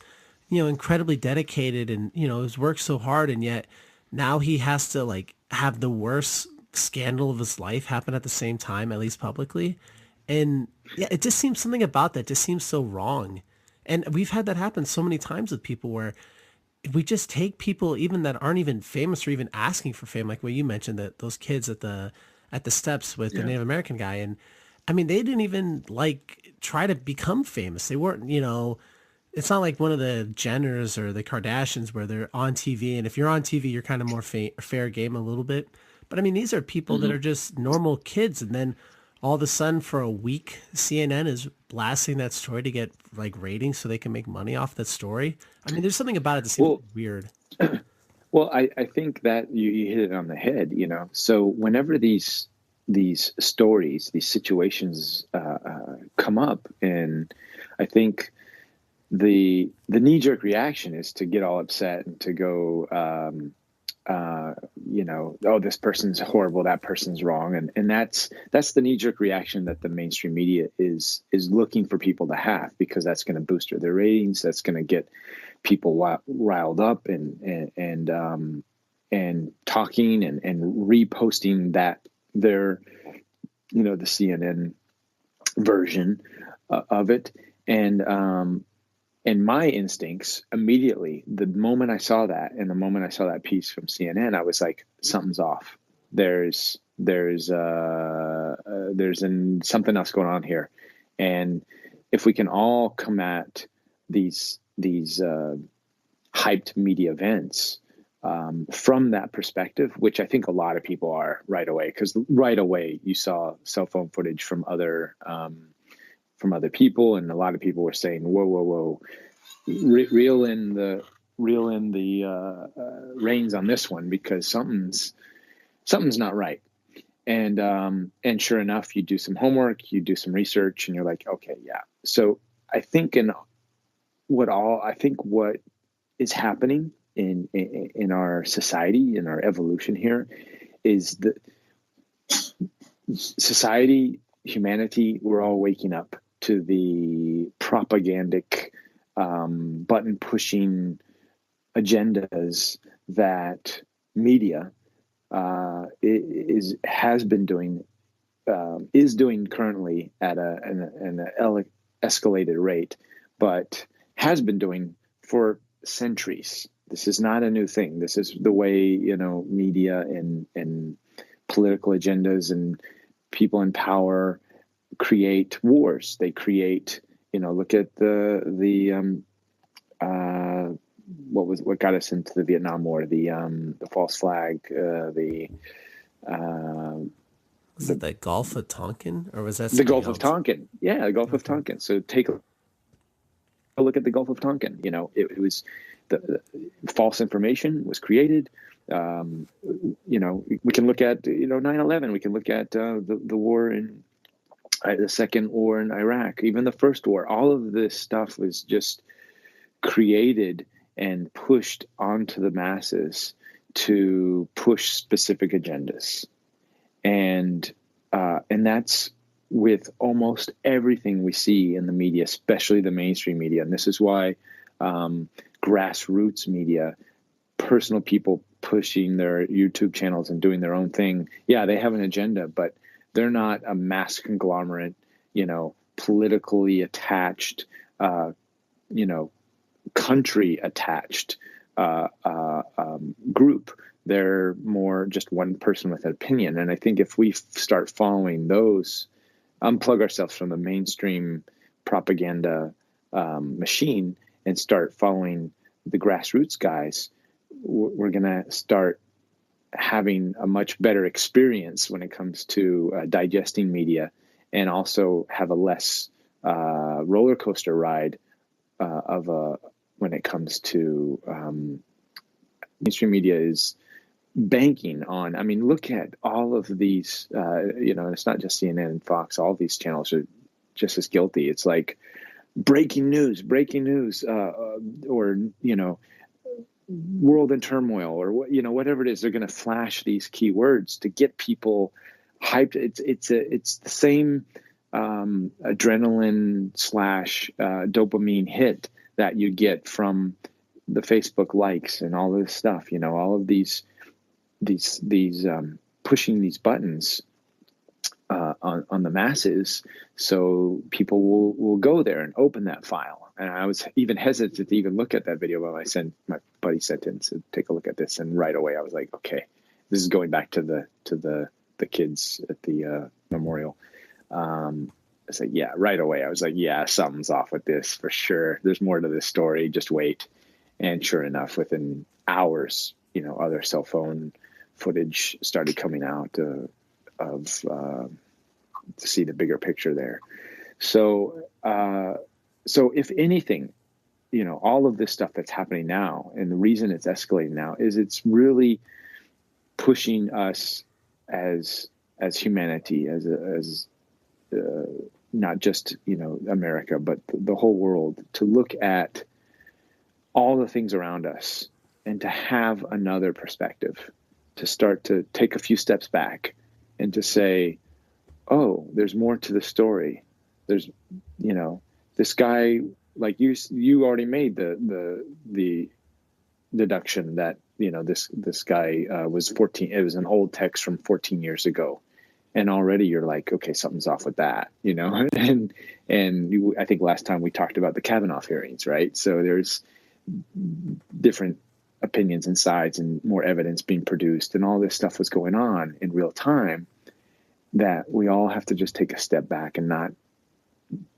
incredibly dedicated, and has worked so hard, and yet now he has to like have the worst scandal of his life happen at the same time, at least publicly. And yeah, it just seems something about that just seems so wrong. And we've had that happen so many times with people where we just take people even that aren't even famous or even asking for fame, like what you mentioned, that those kids at the steps with the Yeah. Native American guy. And I mean, they didn't even like try to become famous. They weren't, it's not like one of the Jenners or the Kardashians where they're on TV. And if you're on TV, you're kind of more fair game a little bit. But I mean, these are people that Mhm. are just normal kids. And then all of a sudden for a week, CNN is blasting that story to get like ratings so they can make money off that story. I mean, there's something about it that seems Well, weird. well, I think that you hit it on the head. So whenever these stories, these situations come up, and I think the knee jerk reaction is to get all upset and to go, oh, this person's horrible, that person's wrong, and that's the knee jerk reaction that the mainstream media is looking for people to have, because that's going to boost their ratings, that's going to get people riled up and talking and reposting that their the CNN version of it. And my instincts immediately, the moment I saw that, and the moment I saw that piece from CNN, I was like, something's off. There's something else going on here. And if we can all come at these hyped media events from that perspective, which I think a lot of people are right away, because right away you saw cell phone footage from other people, and a lot of people were saying, "Whoa, whoa, whoa, reel in the reins on this one, because something's not right." And sure enough, you do some homework, you do some research, and you're like, okay, yeah. So I think what is happening in our society, in our evolution here, is that society, humanity, we're all waking up to the propagandic, button pushing agendas that media has been doing, is doing currently at an escalated rate, but has been doing for centuries. This is not a new thing. This is the way media and political agendas and people in power create wars. They create, look at what got us into the Vietnam War, the false flag, Was it the Gulf of Tonkin or was that the something Gulf of else? Tonkin. Yeah, the Gulf of Okay. Tonkin. So take a look at the Gulf of Tonkin. It was the false information was created. We can look at 9/11. We can look at the war in the second war in Iraq, even the first war. All of this stuff was just created and pushed onto the masses to push specific agendas, and that's with almost everything we see in the media, especially the mainstream media. And this is why grassroots media, personal people pushing their YouTube channels and doing their own thing, yeah, they have an agenda, but they're not a mass conglomerate, politically attached, country attached group. They're more just one person with an opinion. And I think if we start following those, unplug ourselves from the mainstream propaganda machine and start following the grassroots guys, we're going to start having a much better experience when it comes to digesting media, and also have a less roller coaster ride of a when it comes to mainstream media is banking on. I mean, look at all of these. It's not just CNN and Fox. All these channels are just as guilty. It's like breaking news, or world in turmoil, or whatever it is. They're going to flash these keywords to get people hyped. It's the same adrenaline slash dopamine hit that you get from the Facebook likes and all this stuff. All of these pushing these buttons on the masses, so people will go there and open that file. And I was even hesitant to even look at that video, but my buddy sent in, said, take a look at this, and right away I was like, okay, this is going back to the kids at the memorial. I was like, yeah, right away I was like, yeah, something's off with this for sure. There's more to this story. Just wait. And sure enough, within hours, other cell phone footage started coming out to see the bigger picture there. So if anything, all of this stuff that's happening now, and the reason it's escalating now, is it's really pushing us as humanity, as not just America, but the whole world, to look at all the things around us and to have another perspective, to start to take a few steps back and to say, oh, there's more to the story. There's, this guy, like you already made the deduction that, this guy was 14. It was an old text from 14 years ago. And already you're like, okay, something's off with that, and I think last time we talked about the Kavanaugh hearings, right? So there's different opinions and sides and more evidence being produced, and all this stuff was going on in real time, that we all have to just take a step back and not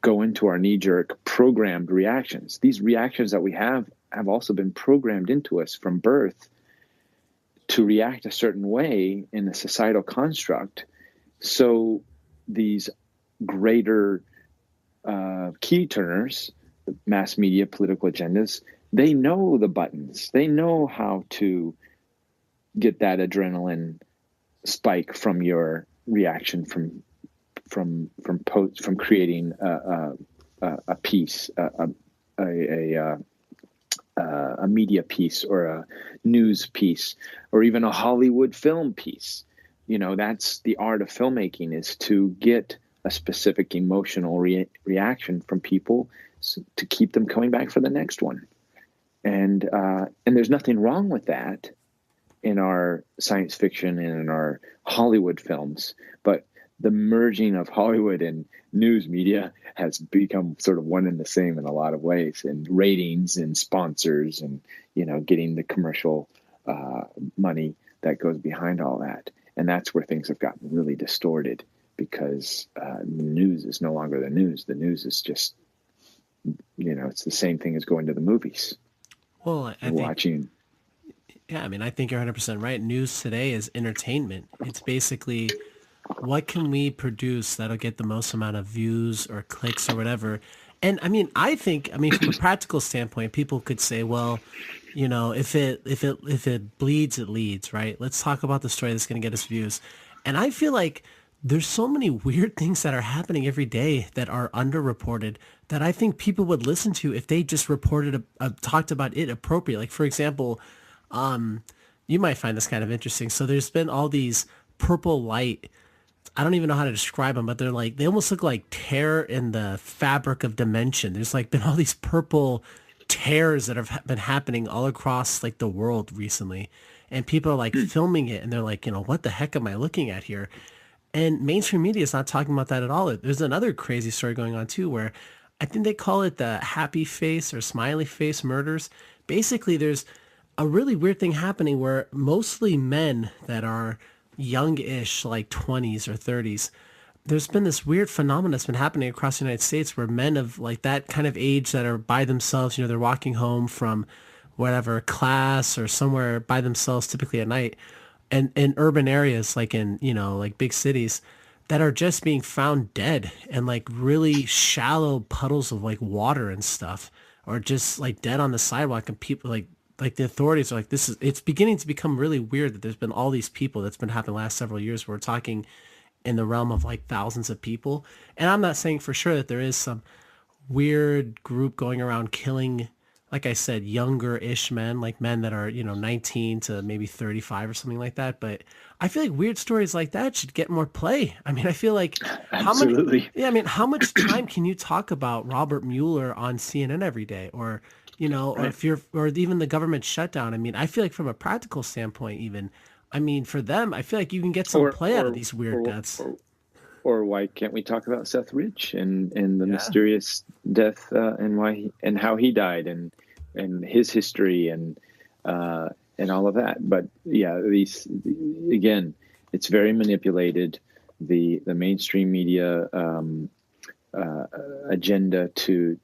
go into our knee-jerk programmed reactions. These reactions that we have also been programmed into us from birth to react a certain way in a societal construct. So these greater key turners, the mass media, political agendas, they know the buttons. They know how to get that adrenaline spike from your reaction from creating a piece, a media piece, or a news piece, or even a Hollywood film piece. That's the art of filmmaking, is to get a specific emotional reaction from people, to keep them coming back for the next one. And there's nothing wrong with that in our science fiction and in our Hollywood films, but the merging of Hollywood and news media has become sort of one and the same in a lot of ways, and ratings and sponsors and, getting the commercial money that goes behind all that. And that's where things have gotten really distorted, because the news is no longer the news. The news is just, it's the same thing as going to the movies. Well, I think, watching. Yeah, I think you're 100% right. News today is entertainment. It's basically, what can we produce that'll get the most amount of views or clicks or whatever. And I think from a practical standpoint, people could say, well, if it bleeds, it leads, right? Let's talk about the story that's going to get us views. And I feel like there's so many weird things that are happening every day that are underreported, that I think people would listen to if they just reported, talked about it appropriately. Like, for example, you might find this kind of interesting. So there's been all these purple light, I don't even know how to describe them, but they almost look like tear in the fabric of dimension. There's been all these purple tears that have been happening all across the world recently. And people are filming it, and they're like, what the heck am I looking at here? And mainstream media is not talking about that at all. There's another crazy story going on too, where I think they call it the happy face or smiley face murders. Basically, there's a really weird thing happening where mostly men that are young-ish, like 20s or 30s, there's been this weird phenomenon that's been happening across the United States, where men of that kind of age that are by themselves, they're walking home from whatever class or somewhere by themselves, typically at night, and in urban areas like in, like big cities that are just being found dead and like really shallow puddles of like water and stuff, or just like dead on the sidewalk, and people like the authorities are like, this is, it's beginning to become really weird that there's been all these people that's been happening the last several years. We're talking in the realm of like thousands of people. And I'm not saying for sure that there is some weird group going around killing, like I said, younger-ish men, like men that are, 19 to maybe 35 or something like that. But I feel like weird stories like that should get more play. I mean, I feel like how many, Absolutely. yeah, I mean, how much time can you talk about Robert Mueller on CNN every day? Or, or Right. if you're, or even the government shutdown. I mean, I feel like from a practical standpoint, even, I mean, for them, I feel like you can get some Or play out of or these weird or deaths. or why can't we talk about Seth Rich and the Yeah. mysterious death, and and how he died, and his history, and all of that. But yeah, these, again, it's very manipulated. The mainstream media agenda to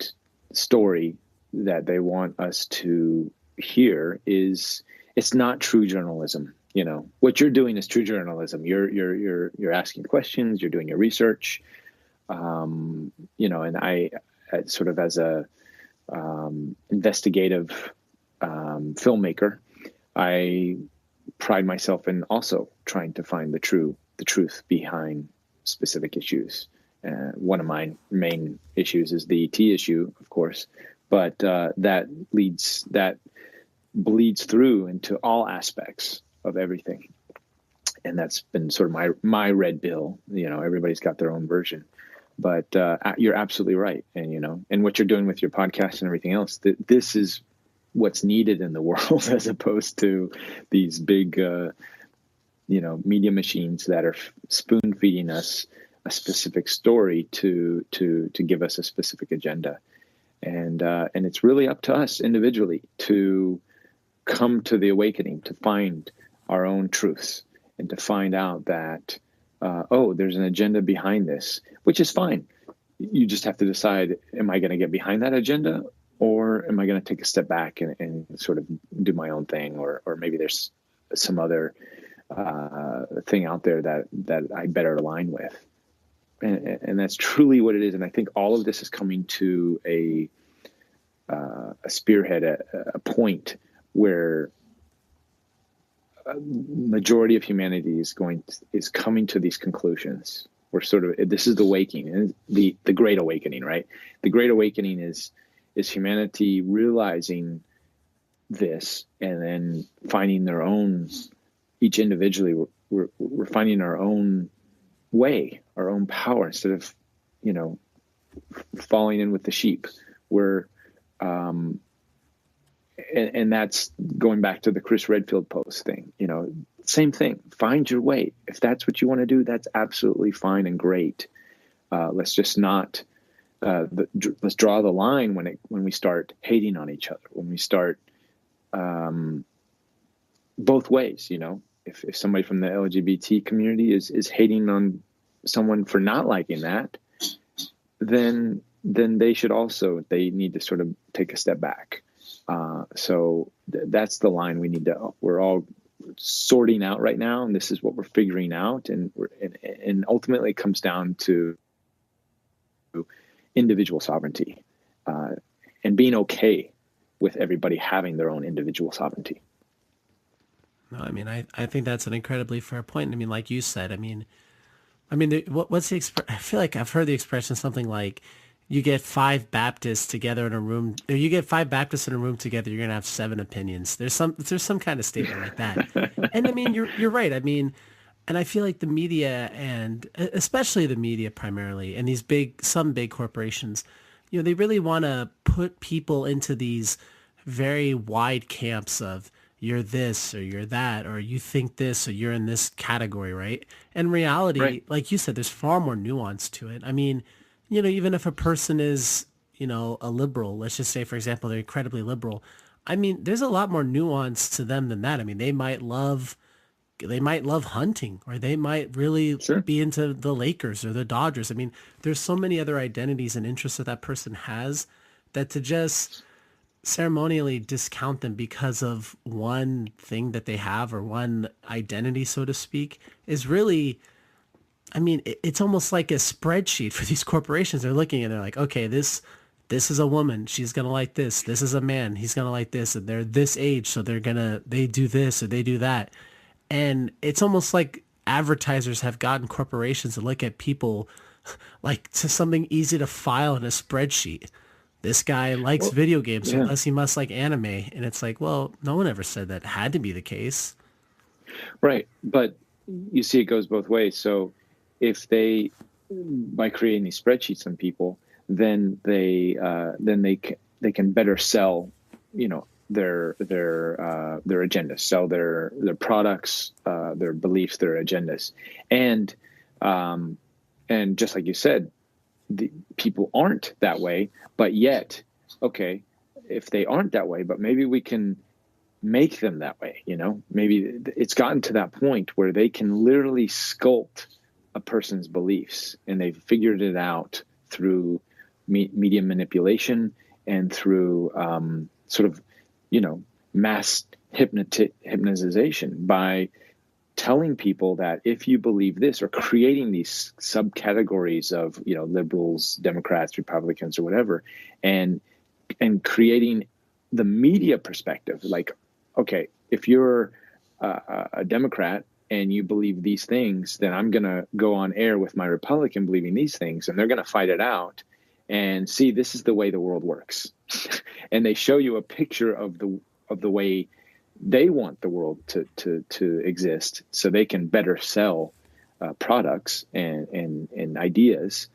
story that they want us to hear is, it's not true journalism. What you're doing is true journalism. You're asking questions, you're doing your research. And I, sort of as a investigative filmmaker, I pride myself in also trying to find the truth behind specific issues. One of my main issues is the ET issue, of course, but that bleeds through into all aspects of everything. And that's been sort of my red bill. Everybody's got their own version, but you're absolutely right. And what you're doing with your podcast and everything else, this is what's needed in the world, as opposed to these big, media machines that are spoon feeding us a specific story to give us a specific agenda. And it's really up to us individually to come to the awakening, to find our own truths, and to find out that, there's an agenda behind this, which is fine. You just have to decide, am I going to get behind that agenda, or am I going to take a step back and sort of do my own thing? Or maybe there's some other thing out there that I better align with. And that's truly what it is. And I think all of this is coming to a spearhead, a point where majority of humanity is coming to these conclusions. We're sort of, this is the awakening, and the great awakening, right? The great awakening is humanity realizing this, and then finding their own, each individually, we're finding our own way, our own power, instead of, falling in with the sheep. We're, and that's going back to the Chris Redfield post thing. Same thing. Find your way. If that's what you want to do, that's absolutely fine and great. Let's just not. Let's draw the line when we start hating on each other. When we start both ways. If somebody from the LGBT community is hating on someone for not liking that, then they should also, they need to sort of take a step back. So that's the line we're all sorting out right now. And this is what we're figuring out. And ultimately it comes down to individual sovereignty, and being okay with everybody having their own individual sovereignty. No, I mean, I think that's an incredibly fair point. I mean, like you said, what's the I feel like I've heard the expression something like, you get five Baptists together in a room, or you get five Baptists in a room together, you're gonna have seven opinions. There's some kind of statement like that. And I mean, you're right. I mean, and I feel like the media, and especially the media primarily, and some big corporations, they really want to put people into these very wide camps of, you're this or you're that, or you think this or you're in this category, right? In reality, Right. like you said, there's far more nuance to it. I mean, even if a person is, a liberal, let's just say, for example, they're incredibly liberal. I mean, there's a lot more nuance to them than that. I mean, they might love hunting, or they might really Sure. be into the Lakers or the Dodgers. I mean, there's so many other identities and interests that person has, that to just ceremonially discount them because of one thing that they have or one identity, so to speak, is really, I mean, it's almost like a spreadsheet for these corporations. They're looking and they're like, okay, this is a woman, she's gonna like this. This is a man, he's gonna like this, and they're this age, so they do this or they do that. And it's almost like advertisers have gotten corporations to look at people like to something easy to file in a spreadsheet. This guy likes Well, video games, so yeah, thus he must like anime. And it's like, well, no one ever said that had to be the case. right. But you see, it goes both ways. So if they, by creating these spreadsheets on people, then they can better sell, their agendas, sell their products, their beliefs, their agendas, and um, and just like you said, the people aren't that way, but yet, okay, if they aren't that way, but maybe we can make them that way. Maybe it's gotten to that point where they can literally sculpt a person's beliefs, and they've figured it out through media manipulation and through sort of, mass hypnotization by telling people that if you believe this, or creating these subcategories of, liberals, Democrats, Republicans, or whatever, and creating the media perspective. Like, okay, if you're a Democrat and you believe these things, then I'm going to go on air with my Republican believing these things, and they're going to fight it out and see, this is the way the world works. And they show you a picture of the way they want the world to exist, so they can better sell products and ideas.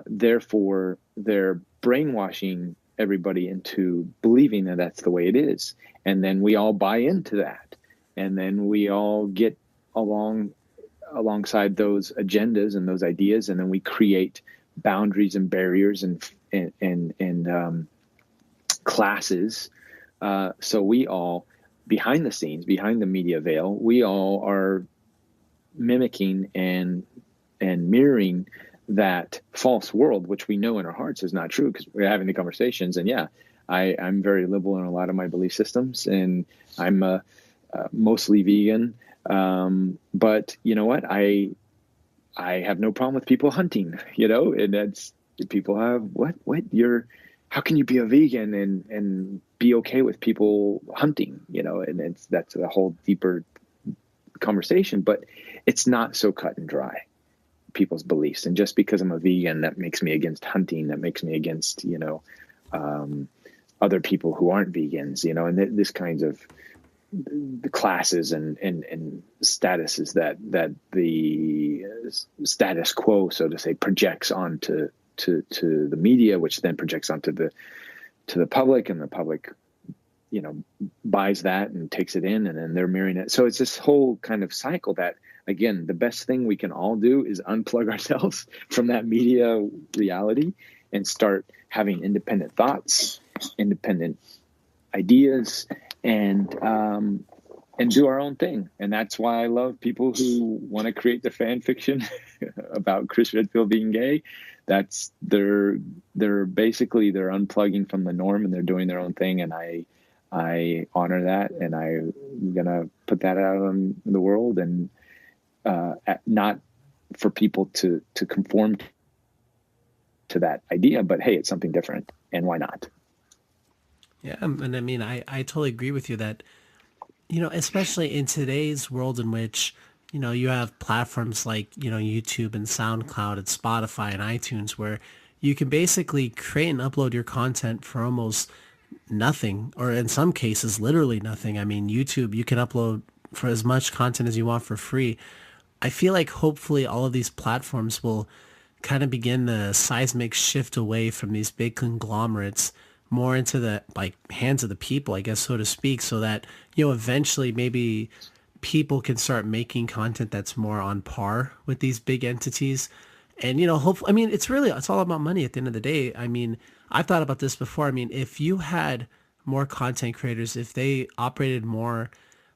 Therefore, they're brainwashing everybody into believing that that's the way it is, and then we all buy into that, and then we all get alongside those agendas and those ideas, and then we create boundaries and barriers and classes. So we all, behind the scenes, behind the media veil, we all are mimicking and mirroring that false world, which we know in our hearts is not true, because we're having the conversations. And yeah, I'm very liberal in a lot of my belief systems, and I'm mostly vegan. But you know what? I have no problem with people hunting, and that's, people have, what how can you be a vegan and be okay with people hunting, and that's a whole deeper conversation, but it's not so cut and dry, people's beliefs. And just because I'm a vegan, that makes me against hunting, that makes me against, other people who aren't vegans, and this kinds of the classes and statuses that the status quo, so to say, projects onto to the media, which then projects onto the public, and the public, buys that and takes it in, and then they're mirroring it. So it's this whole kind of cycle that, again, the best thing we can all do is unplug ourselves from that media reality and start having independent thoughts, independent ideas, and do our own thing. And that's why I love people who want to create the fan fiction about Chris Redfield being gay. That's they're basically, they're unplugging from the norm and they're doing their own thing. And I honor that, and I'm gonna put that out on the world, and not for people to conform to that idea, but hey, it's something different, and why not? Yeah, and I mean, I totally agree with you that, especially in today's world in which, you have platforms like, YouTube and SoundCloud and Spotify and iTunes, where you can basically create and upload your content for almost nothing, or in some cases, literally nothing. I mean, YouTube, you can upload for as much content as you want for free. I feel like hopefully all of these platforms will kind of begin the seismic shift away from these big conglomerates more into the like hands of the people, I guess, so to speak, so that, eventually maybe people can start making content that's more on par with these big entities. And, hopefully, I mean, it's all about money at the end of the day. I mean, I've thought about this before. I mean, if you had more content creators, if they operated more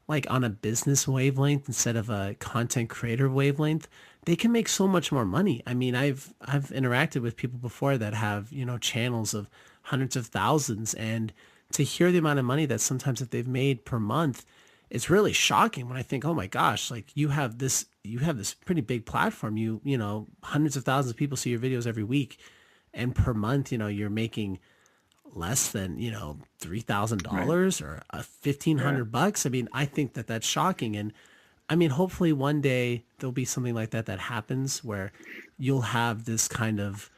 like on a business wavelength instead of a content creator wavelength, they can make so much more money. I mean, I've interacted with people before that have, channels of hundreds of thousands, and to hear the amount of money that sometimes that they've made per month, it's really shocking when I think, oh my gosh, like you have this pretty big platform. You know, hundreds of thousands of people see your videos every week, and per month, you know, you're making less than, you know, Right. $3,000 or Yeah. $1,500. I mean, I think that that's shocking. And I mean, hopefully one day there'll be something like that that happens where you'll have this kind of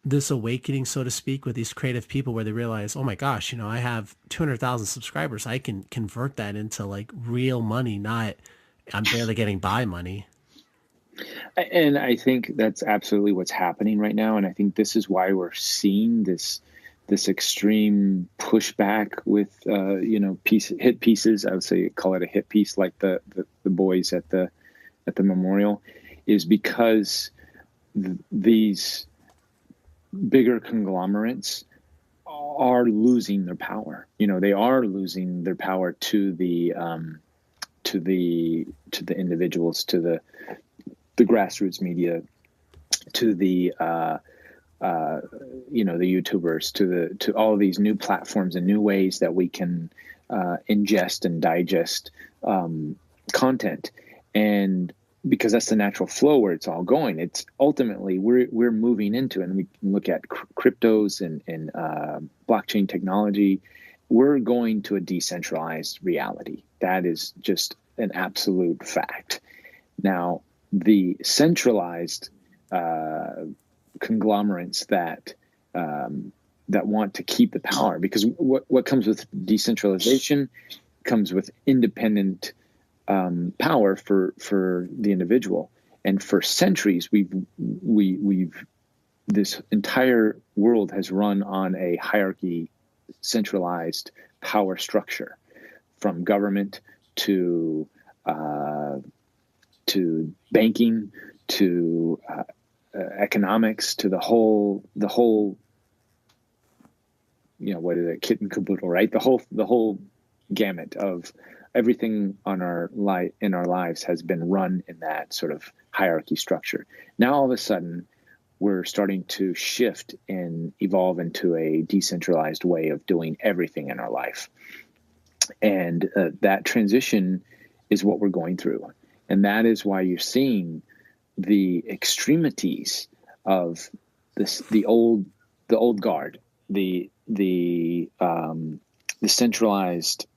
this awakening, so to speak, with these creative people where they realize, oh my gosh, you know, I have 200,000 subscribers. I can convert that into like real money, not I'm barely getting by money. And I think that's absolutely what's happening right now. And I think this is why we're seeing this extreme pushback with hit pieces. I would say call it a hit piece, like the boys at the memorial, is because these bigger conglomerates are losing their power. You know, they are losing their power to the individuals, to the grassroots media, to the the YouTubers, to all of these new platforms and new ways that we can ingest and digest content. And because that's the natural flow where it's all going, it's ultimately we're moving into, and we can look at cryptos and blockchain technology. We're going to a decentralized reality. That is just an absolute fact. Now, the centralized conglomerates that want to keep the power, because what comes with decentralization comes with independent power for the individual. And for centuries, we've this entire world has run on a hierarchy, centralized power structure, from government to uh, to banking to economics, to the whole what is it, kit and caboodle, right? The whole gamut of everything on in our lives has been run in that sort of hierarchy structure. Now all of a sudden we're starting to shift and evolve into a decentralized way of doing everything in our life. And that transition is what we're going through. And that is why you're seeing the extremities of the old guard, the centralized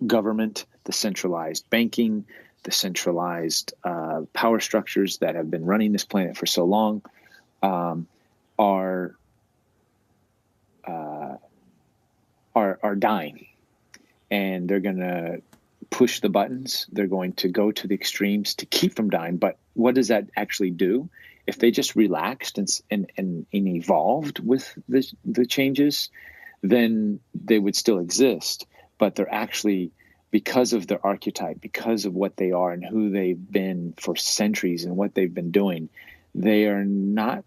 government, the centralized banking, the centralized power structures that have been running this planet for so long, are are dying, and they're going to push the buttons. They're going to go to the extremes to keep from dying. But what does that actually do? If they just relaxed and evolved with the changes, then they would still exist. But they're actually, because of their archetype, because of what they are and who they've been for centuries and what they've been doing, they are not,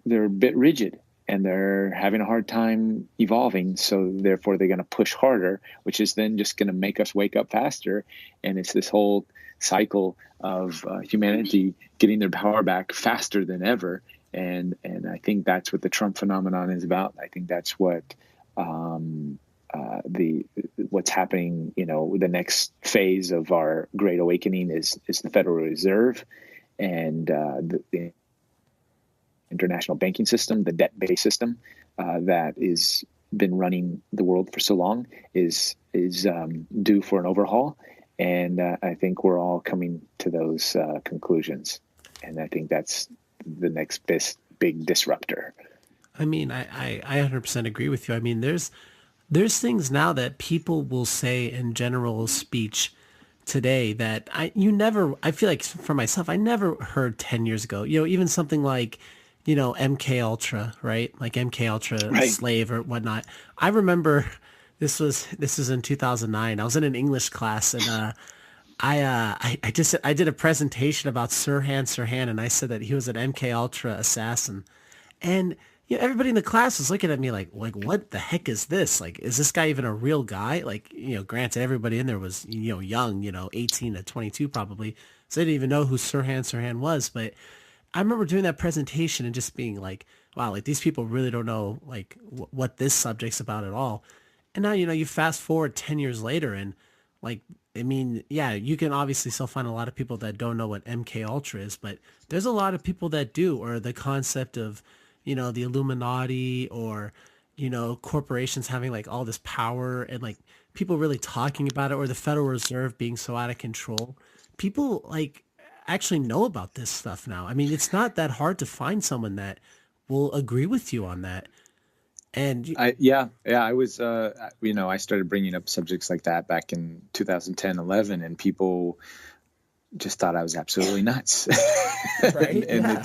they're a bit rigid, and they're having a hard time evolving. So therefore they're going to push harder, which is then just going to make us wake up faster. And it's this whole cycle of humanity getting their power back faster than ever. And I think that's what the Trump phenomenon is about. I think that's what the what's happening. You know, the next phase of our great awakening is the Federal Reserve and the international banking system, the debt-based system that is been running the world for so long, is due for an overhaul. And I think we're all coming to those conclusions. And I think that's the next big disruptor. I mean, I 100% agree with you. I mean, there's things now that people will say in general speech today that I feel like for myself, I never heard 10 years ago. You know, even something like, you know, MK Ultra, right? Like MK Ultra Right. slave or whatnot. I remember this was in 2009. I was in an English class, and I did a presentation about Sirhan Sirhan, and I said that he was an MK Ultra assassin. And you know, everybody in the class was looking at me like, what the heck is this? Like, is this guy even a real guy? Like, you know, granted, everybody in there was, you know, young, you know, 18 to 22 probably. So they didn't even know who Sirhan Sirhan was. But I remember doing that presentation and just being like, wow, like these people really don't know like what this subject's about at all. And now, you fast forward 10 years later and like, I mean, yeah, you can obviously still find a lot of people that don't know what MK Ultra is, but there's a lot of people that do, or the concept of, the Illuminati, or, corporations having like all this power, and like people really talking about it, or the Federal Reserve being so out of control. People like actually know about this stuff now. I mean, it's not that hard to find someone that will agree with you on that. And I was, I started bringing up subjects like that back in 2010, 11, and people just thought I was absolutely nuts. right, And yeah,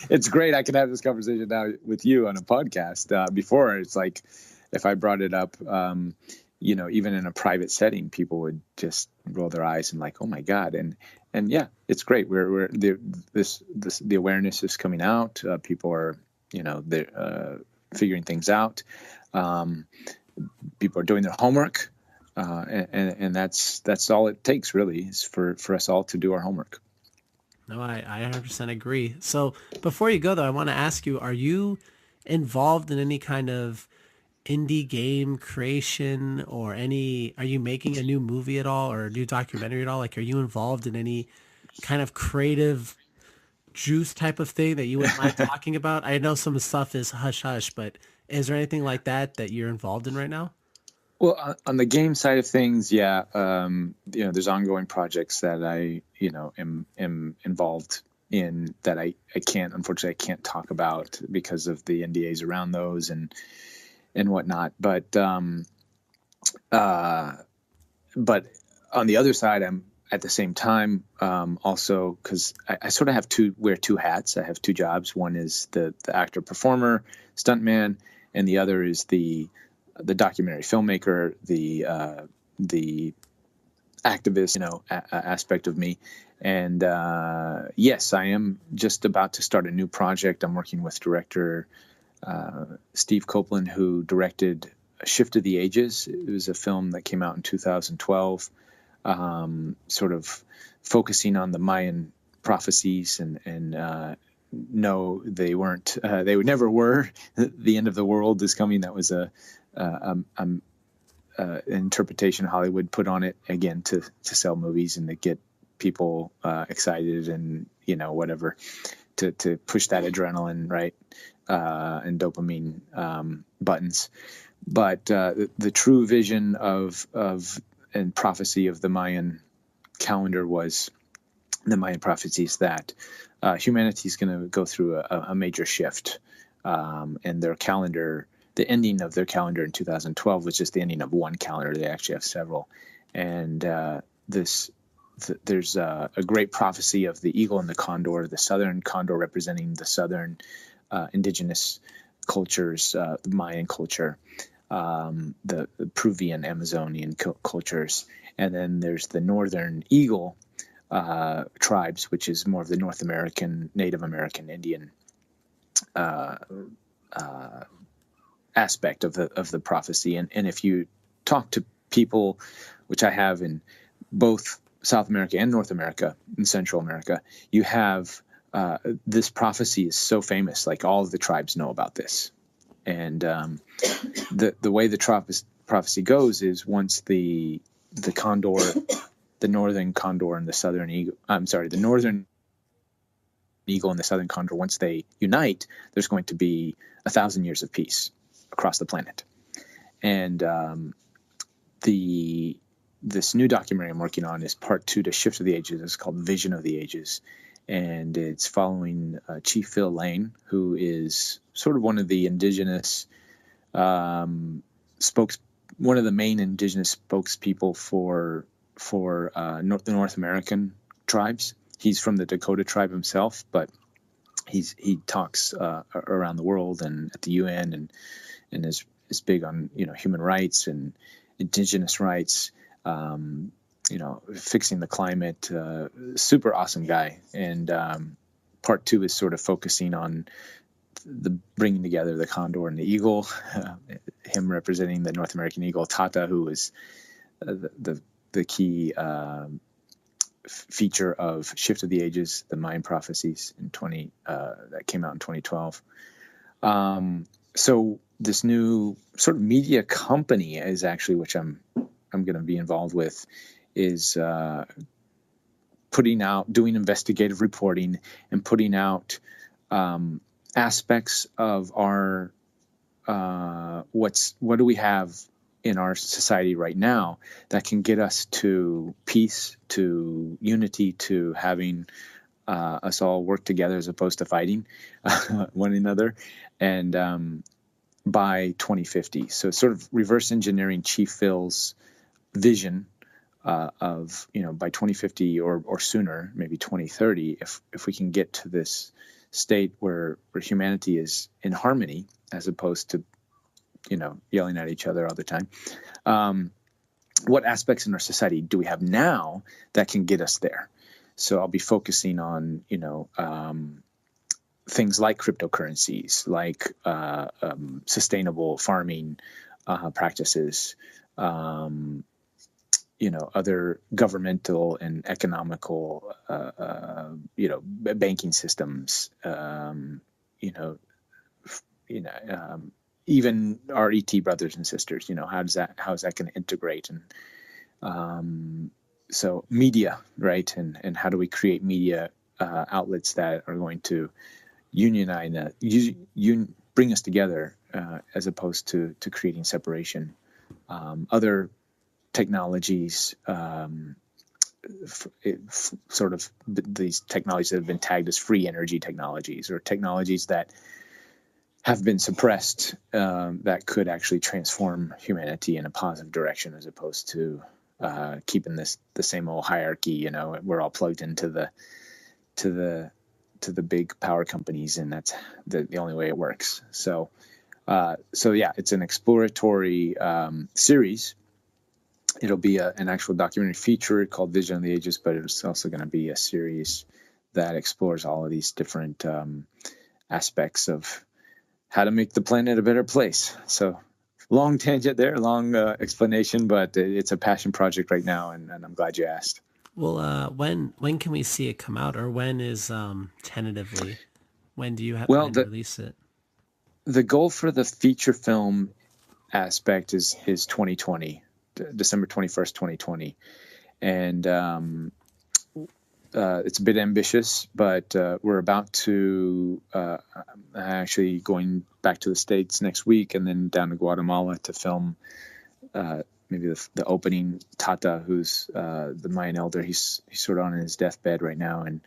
it's great. I can have this conversation now with you on a podcast. Before, it's like, if I brought it up, even in a private setting, people would just roll their eyes and like, oh my God. And yeah, it's great. The awareness is coming out. People are, they're figuring things out. People are doing their homework. And that's all it takes, really, is for us all to do our homework. no, I 100% agree. So before you go though, I want to ask you, are you involved in any kind of indie game creation, or are you making a new movie at all, or a new documentary at all? Like, are you involved in any kind of creative juice type of thing that you wouldn't mind talking about? I know some stuff is hush hush, but is there anything like that you're involved in right now? Well, on the game side of things, yeah, there's ongoing projects that I, am involved in that unfortunately, I can't talk about because of the NDAs around those and whatnot. But on the other side, I'm at the same time, also, because I sort of wear two hats. I have two jobs. One is the actor, performer, stuntman, and the other is the documentary filmmaker, the activist, aspect of me. And yes, I am just about to start a new project. I'm working with director Steve Copeland, who directed Shift of the Ages. It was a film that came out in 2012, sort of focusing on the Mayan prophecies, and no, they weren't. They never were. The end of the world is coming. That was a interpretation Hollywood put on it, again, to sell movies and to get people excited and whatever, to push that adrenaline, right, and dopamine buttons. But the true vision of and prophecy of the Mayan calendar was the Mayan prophecies that humanity is going to go through a major shift, and their calendar. The ending of their calendar in 2012 was just the ending of one calendar. They actually have several, and there's a great prophecy of the eagle and the condor. The southern condor representing the southern indigenous cultures, the Mayan culture, the Peruvian, Amazonian cultures, and then there's the northern eagle tribes, which is more of the North American, Native American, Indian aspect of the prophecy. And if you talk to people, which I have in both South America and North America and Central America, you have this prophecy is so famous, like all of the tribes know about this. And the way the prophecy goes is, once the condor, the northern condor and the southern eagle, the northern eagle and the southern condor, once they unite, there's going to be 1,000 years of peace across the planet. And this new documentary I'm working on is part 2 to Shift of the Ages. It's called Vision of the Ages, and it's following Chief Phil Lane, who is sort of one of the indigenous one of the main indigenous spokespeople for the North American tribes. He's from the Dakota tribe himself, but he talks around the world and at the UN, and is big on human rights and indigenous rights, fixing the climate. Super awesome guy. And part 2 is sort of focusing on the bringing together the condor and the eagle, him representing the North American eagle, Tata, who is the key feature of Shift of the Ages, the Mayan prophecies that came out in 2012. So this new sort of media company is actually, which I'm going to be involved with, is doing investigative reporting and putting out aspects of our what do we have in our society right now that can get us to peace, to unity, to having us all work together as opposed to fighting one another, and by 2050. So sort of reverse engineering Chief Phil's vision of, by 2050 or sooner, maybe 2030, if we can get to this state where humanity is in harmony as opposed to yelling at each other all the time. What aspects in our society do we have now that can get us there? So I'll be focusing on things like cryptocurrencies, like sustainable farming practices, other governmental and economical, banking systems, even our ET brothers and sisters. How is that going to integrate? And so media, right? And how do we create media outlets that are going to unionize, bring us together, as opposed to creating separation. Other technologies, sort of these technologies that have been tagged as free energy technologies, or technologies that have been suppressed, that could actually transform humanity in a positive direction, as opposed to keeping the same old hierarchy. We're all plugged into the big power companies, and that's the only way it works. So yeah, it's an exploratory series. It'll be an actual documentary feature called Vision of the Ages, but it's also going to be a series that explores all of these different aspects of how to make the planet a better place. So long tangent there, long explanation, but it's a passion project right now, and I'm glad you asked. Well, when can we see it come out, or when is tentatively? When do you have Well, to release it? The goal for the feature film aspect is 2020, December 21st, 2020, and it's a bit ambitious, but we're about to actually going back to the States next week, and then down to Guatemala to film maybe the opening. Tata, who's the Mayan elder, he's sort of on his deathbed right now, and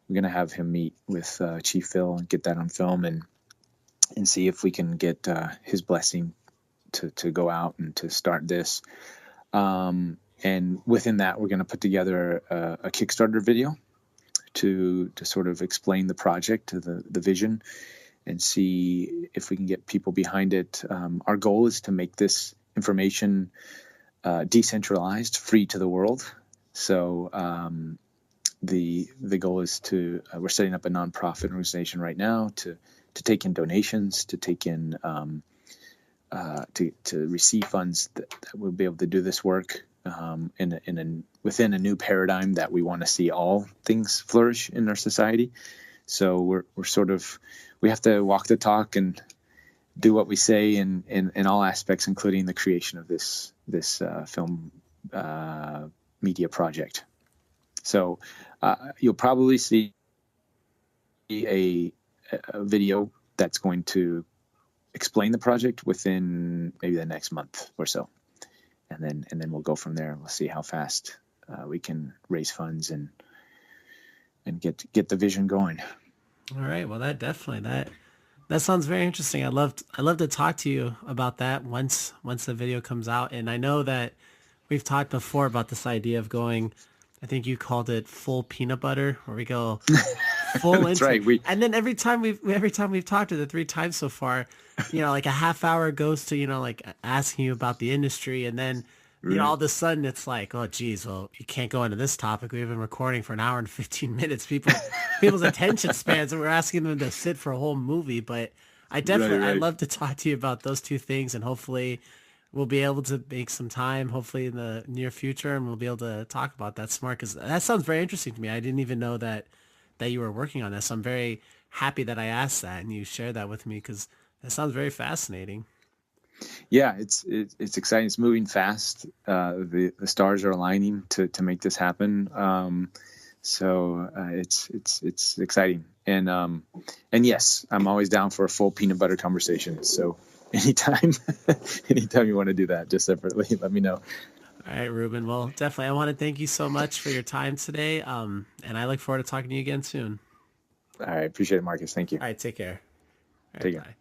we're going to have him meet with Chief Phil and get that on film, and see if we can get his blessing to go out and to start this. And within that, we're going to put together a Kickstarter video to sort of explain the project, the vision, and see if we can get people behind it. Our goal is to make this information decentralized, free to the world. So the goal is we're setting up a nonprofit organization right now to take in donations, to take in to receive funds that will be able to do this work within a new paradigm that we want to see all things flourish in our society. So we have to walk the talk and do what we say in all aspects, including the creation of this film media project. So you'll probably see a video that's going to explain the project within maybe the next month or so, and then we'll go from there. We'll see how fast we can raise funds and get the vision going. All right. Well, that sounds very interesting. I'd love to talk to you about that once the video comes out. And I know that we've talked before about this idea of going, I think you called it full peanut butter, where we go full That's into, right. And then every time we've talked to the 3 times so far, like a half hour goes to, like asking you about the industry, and then all of a sudden it's like, oh geez, well, you can't go into this topic. We've been recording for an hour and 15 minutes. People's attention spans, and we're asking them to sit for a whole movie. But I definitely, I'd love to talk to you about those 2 things, and hopefully we'll be able to make some time, hopefully in the near future, and we'll be able to talk about that smart, because that sounds very interesting to me. I didn't even know that you were working on this. I'm very happy that I asked that and you shared that with me, because that sounds very fascinating. Yeah, it's exciting. It's moving fast. The stars are aligning to make this happen. So it's exciting, and yes, I'm always down for a full peanut butter conversation. So anytime, anytime you want to do that, just separately, let me know. All right, Ruben. Well, definitely. I want to thank you so much for your time today. And I look forward to talking to you again soon. All right, appreciate it, Marcus. Thank you. All right, take care. All right, Take care. bye.